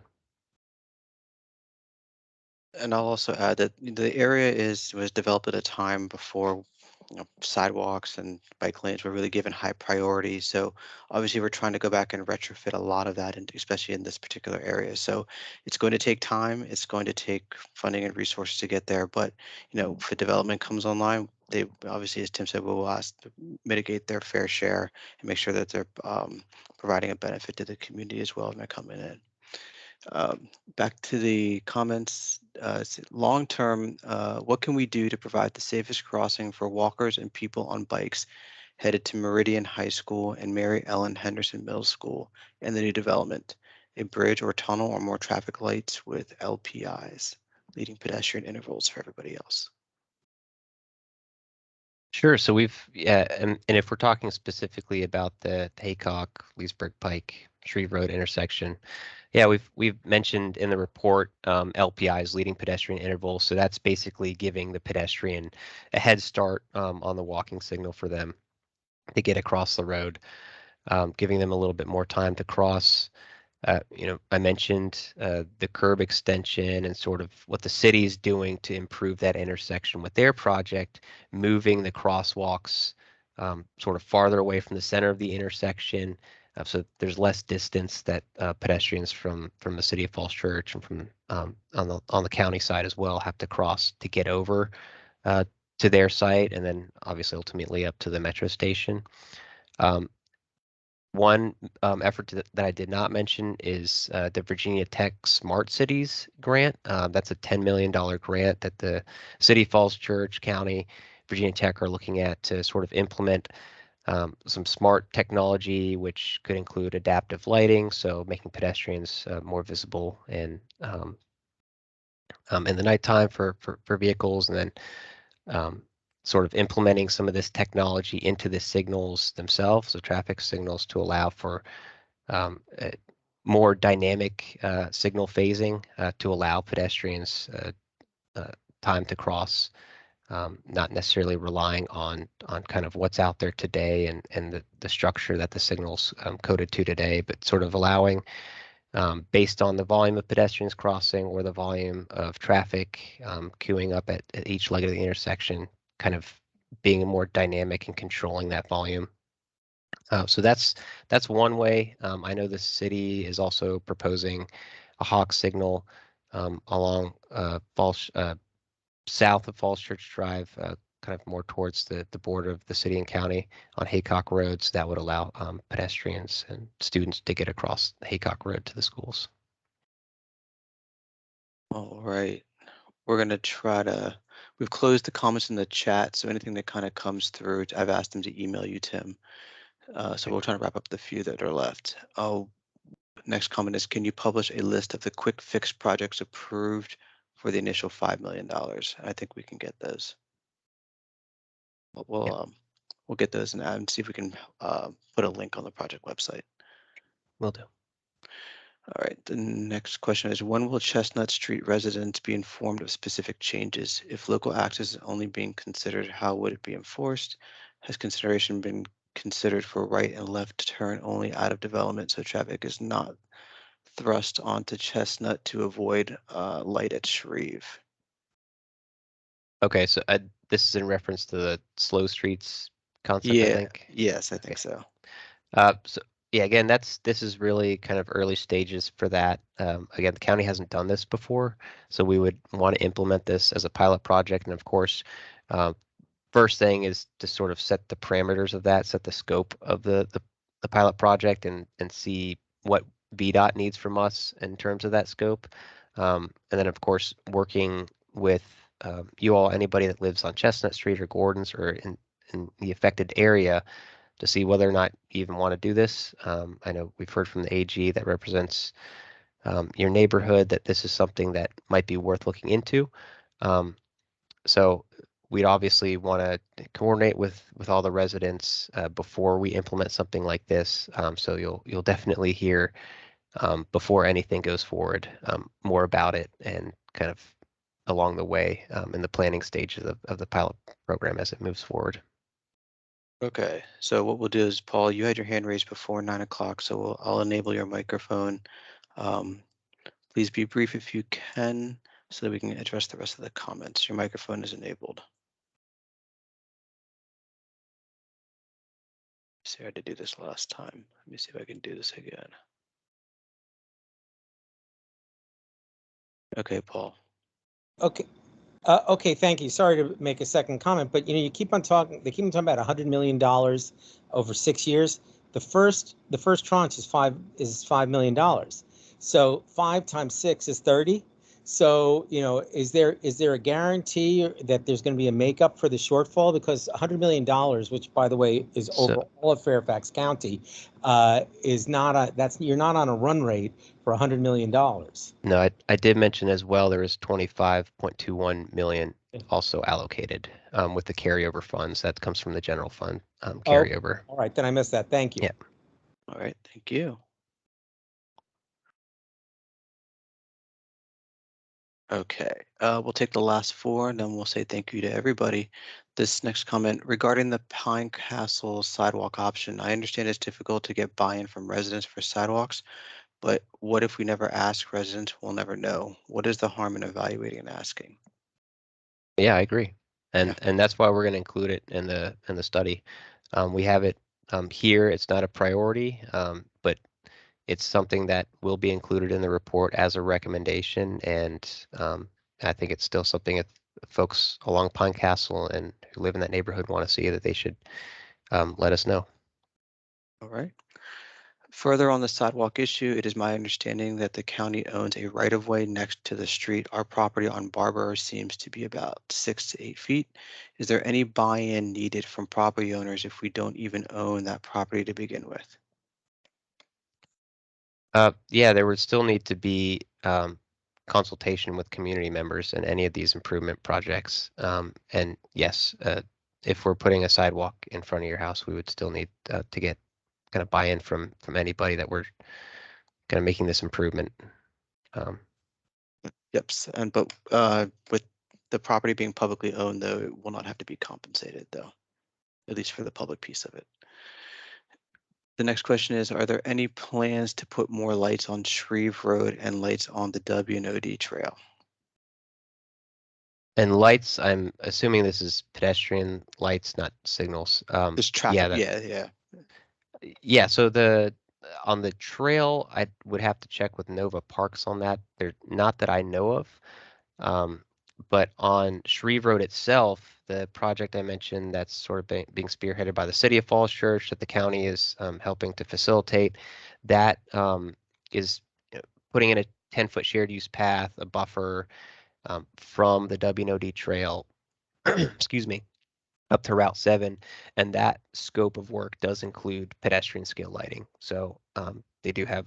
[SPEAKER 4] And I'll also add that the area was developed at a time before sidewalks and bike lanes were really given high priority. So obviously we're trying to go back and retrofit a lot of that, and especially in this particular area. So it's going to take time. It's going to take funding and resources to get there. But if development comes online, they obviously, as Tim said, will ask to mitigate their fair share and make sure that they're providing a benefit to the community as well when they're coming in. Back to the comments, long term, what can we do to provide the safest crossing for walkers and people on bikes headed to Meridian High School and Mary Ellen Henderson Middle School and the new development? A bridge or tunnel or more traffic lights with LPIs, leading pedestrian intervals for everybody else.
[SPEAKER 3] Sure. So and if we're talking specifically about the Haycock, Leesburg Pike, Shreve Road intersection, yeah, we've mentioned in the report LPIs, leading pedestrian intervals. So that's basically giving the pedestrian a head start on the walking signal for them to get across the road, giving them a little bit more time to cross. I mentioned the curb extension and sort of what the city is doing to improve that intersection with their project, moving the crosswalks sort of farther away from the center of the intersection, so there's less distance that pedestrians from the city of Falls Church and from on the county side as well have to cross to get over to their site, and then obviously ultimately up to the metro station. One effort that I did not mention is the Virginia Tech Smart Cities grant. That's a $10 million grant that the City, Falls Church, County, Virginia Tech are looking at to sort of implement some smart technology, which could include adaptive lighting, so making pedestrians more visible in the nighttime for vehicles, and then sort of implementing some of this technology into the signals themselves, so traffic signals, to allow for more dynamic signal phasing to allow pedestrians time to cross, not necessarily relying on kind of what's out there today and the structure that the signal's coded to today, but sort of allowing, based on the volume of pedestrians crossing or the volume of traffic queuing up at each leg of the intersection, kind of being more dynamic and controlling that volume. So that's one way. I know the city is also proposing a hawk signal along south of Falls Church Drive, kind of more towards the border of the city and county on Haycock Road. So that would allow pedestrians and students to get across Haycock Road to the schools.
[SPEAKER 4] All right. We're going to try to, we've closed the comments in the chat, so anything that kind of comes through, I've asked them to email you, Tim. So we're trying to wrap up the few that are left. Oh, next comment is, can you publish a list of the quick fix projects approved for the initial $5 million? I think we can get those. We'll get those and see if we can put a link on the project website.
[SPEAKER 3] Will do.
[SPEAKER 4] All right, the next question is, when will Chestnut Street residents be informed of specific changes? If local access is only being considered, how would it be enforced? Has consideration been considered for right and left turn only out of development so traffic is not thrust onto Chestnut to avoid light at Shreve?
[SPEAKER 3] Okay, so this is in reference to the slow streets concept, I think.
[SPEAKER 4] Yes, I
[SPEAKER 3] Okay.
[SPEAKER 4] think so.
[SPEAKER 3] So yeah, again, this is really kind of early stages for that. Again, the county hasn't done this before, so we would want to implement this as a pilot project. And of course, first thing is to sort of set the parameters of that, set the scope of the pilot project, and see what VDOT needs from us in terms of that scope. And then of course, working with you all, anybody that lives on Chestnut Street or Gordon's or in the affected area, to see whether or not you even want to do this. I know we've heard from the AG that represents your neighborhood that this is something that might be worth looking into. So we'd obviously want to coordinate with all the residents before we implement something like this. So you'll definitely hear before anything goes forward more about it and kind of along the way in the planning stages of the pilot program as it moves forward.
[SPEAKER 4] Okay, so what we'll do is, Paul, you had your hand raised before 9 o'clock, so I'll enable your microphone. Please be brief if you can, so that we can address the rest of the comments. Your microphone is enabled. See, I had to do this last time. Let me see if I can do this again. Okay, Paul.
[SPEAKER 7] Okay. Okay, thank you. Sorry to make a second comment, but you keep on talking. They keep on talking about $100 million over 6 years. The first tranche is $5 million. So 5 times 6 is 30. So is there a guarantee that there's going to be a makeup for the shortfall? Because $100 million, which by the way is over all of Fairfax County, is not you're not on a run rate for $100 million.
[SPEAKER 3] No, I did mention as well there is 25.21 million also allocated with the carryover funds that comes from the general fund carryover.
[SPEAKER 7] All right, then I missed that. Thank you.
[SPEAKER 3] Yeah.
[SPEAKER 4] All right, thank you. Okay, we'll take the last 4 and then we'll say thank you to everybody. This next comment regarding the Pine Castle sidewalk option. I understand it's difficult to get buy-in from residents for sidewalks, but what if we never ask residents? We'll never know. What is the harm in evaluating and asking?
[SPEAKER 3] Yeah, I agree. And that's why we're going to include it in the study. We have it here. It's not a priority, but it's something that will be included in the report as a recommendation. And I think it's still something that folks along Pine Castle and who live in that neighborhood want to see, that they should let us know.
[SPEAKER 4] All right. Further on the sidewalk issue, it is my understanding that the county owns a right-of-way next to the street. Our property on Barber seems to be about 6 to 8 feet. Is there any buy-in needed from property owners if we don't even own that property to begin with?
[SPEAKER 3] Yeah, there would still need to be consultation with community members in any of these improvement projects. And yes, if we're putting a sidewalk in front of your house, we would still need to get kind of buy-in from anybody that we're kind of making this improvement.
[SPEAKER 4] Yep, but with the property being publicly owned, though, it will not have to be compensated, though, at least for the public piece of it. The next question is, are there any plans to put more lights on Shreve Road and lights on the W&OD trail?
[SPEAKER 3] And lights, I'm assuming this is pedestrian lights, not signals.
[SPEAKER 4] There's traffic, yeah.
[SPEAKER 3] Yeah, so on the trail, I would have to check with Nova Parks on that. They're not that I know of. But on Shreve Road itself, the project I mentioned that's sort of being spearheaded by the City of Falls Church that the county is helping to facilitate, that is putting in a 10-foot shared use path, a buffer from the W&OD trail, excuse me, up to Route 7, and that scope of work does include pedestrian scale lighting. So they do have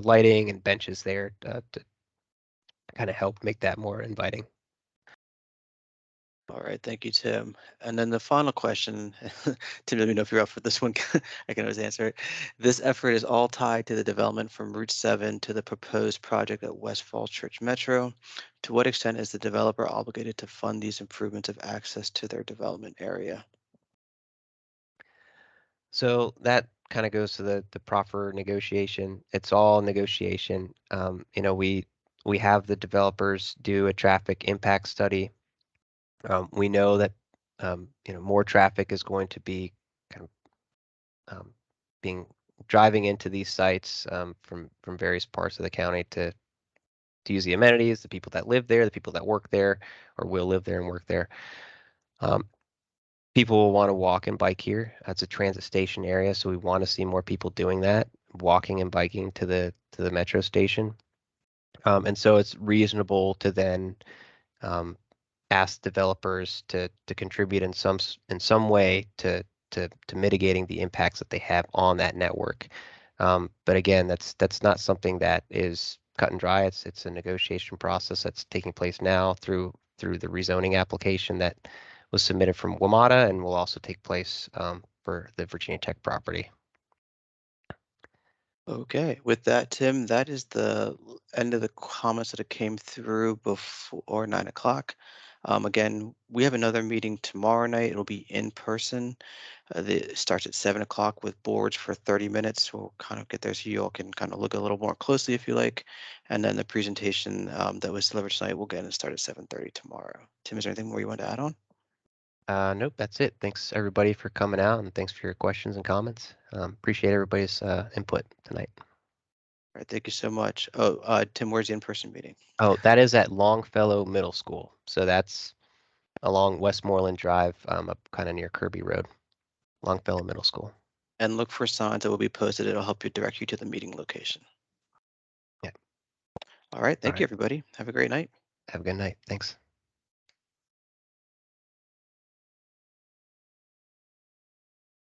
[SPEAKER 3] lighting and benches there to kind of help make that more inviting.
[SPEAKER 4] All right, thank you, Tim. And then the final question, Tim, let me know if you're up for this one. I can always answer it. This effort is all tied to the development from Route 7 to the proposed project at West Falls Church Metro. To what extent is the developer obligated to fund these improvements of access to their development area?
[SPEAKER 3] So that kind of goes to the proffer negotiation. It's all negotiation. We have the developers do a traffic impact study. We know that more traffic is going to be kind of driving into these sites from various parts of the county to use the amenities, the people that live there, the people that work there, or will live there and work there. People will want to walk and bike here. That's a transit station area, so we want to see more people doing that, walking and biking to the metro station. And so it's reasonable to then ask developers to contribute in some way to mitigating the impacts that they have on that network. But again, that's not something that is cut and dry. It's a negotiation process that's taking place now through the rezoning application that was submitted from WMATA and will also take place for the Virginia Tech property.
[SPEAKER 4] Okay, with that, Tim, that is the end of the comments that came through before 9 o'clock. Again, we have another meeting tomorrow night. It'll be in person. It starts at 7 o'clock with boards for 30 minutes. We'll kind of get there so you all can kind of look a little more closely if you like. And then the presentation that was delivered tonight will get and start at 7:30 tomorrow. Tim, is there anything more you want to add on?
[SPEAKER 3] Nope, that's it. Thanks everybody for coming out and thanks for your questions and comments. Appreciate everybody's input tonight.
[SPEAKER 4] All right, thank you so much. Oh, Tim, where's the in-person meeting?
[SPEAKER 3] Oh, that is at Longfellow Middle School. So that's along Westmoreland Drive, up kind of near Kirby Road, Longfellow Middle School.
[SPEAKER 4] And look for signs that will be posted. It'll help you direct you to the meeting location.
[SPEAKER 3] Yeah.
[SPEAKER 4] All right, thank
[SPEAKER 3] All
[SPEAKER 4] you,
[SPEAKER 3] right.
[SPEAKER 4] everybody. Have a great night.
[SPEAKER 3] Have a good night. Thanks.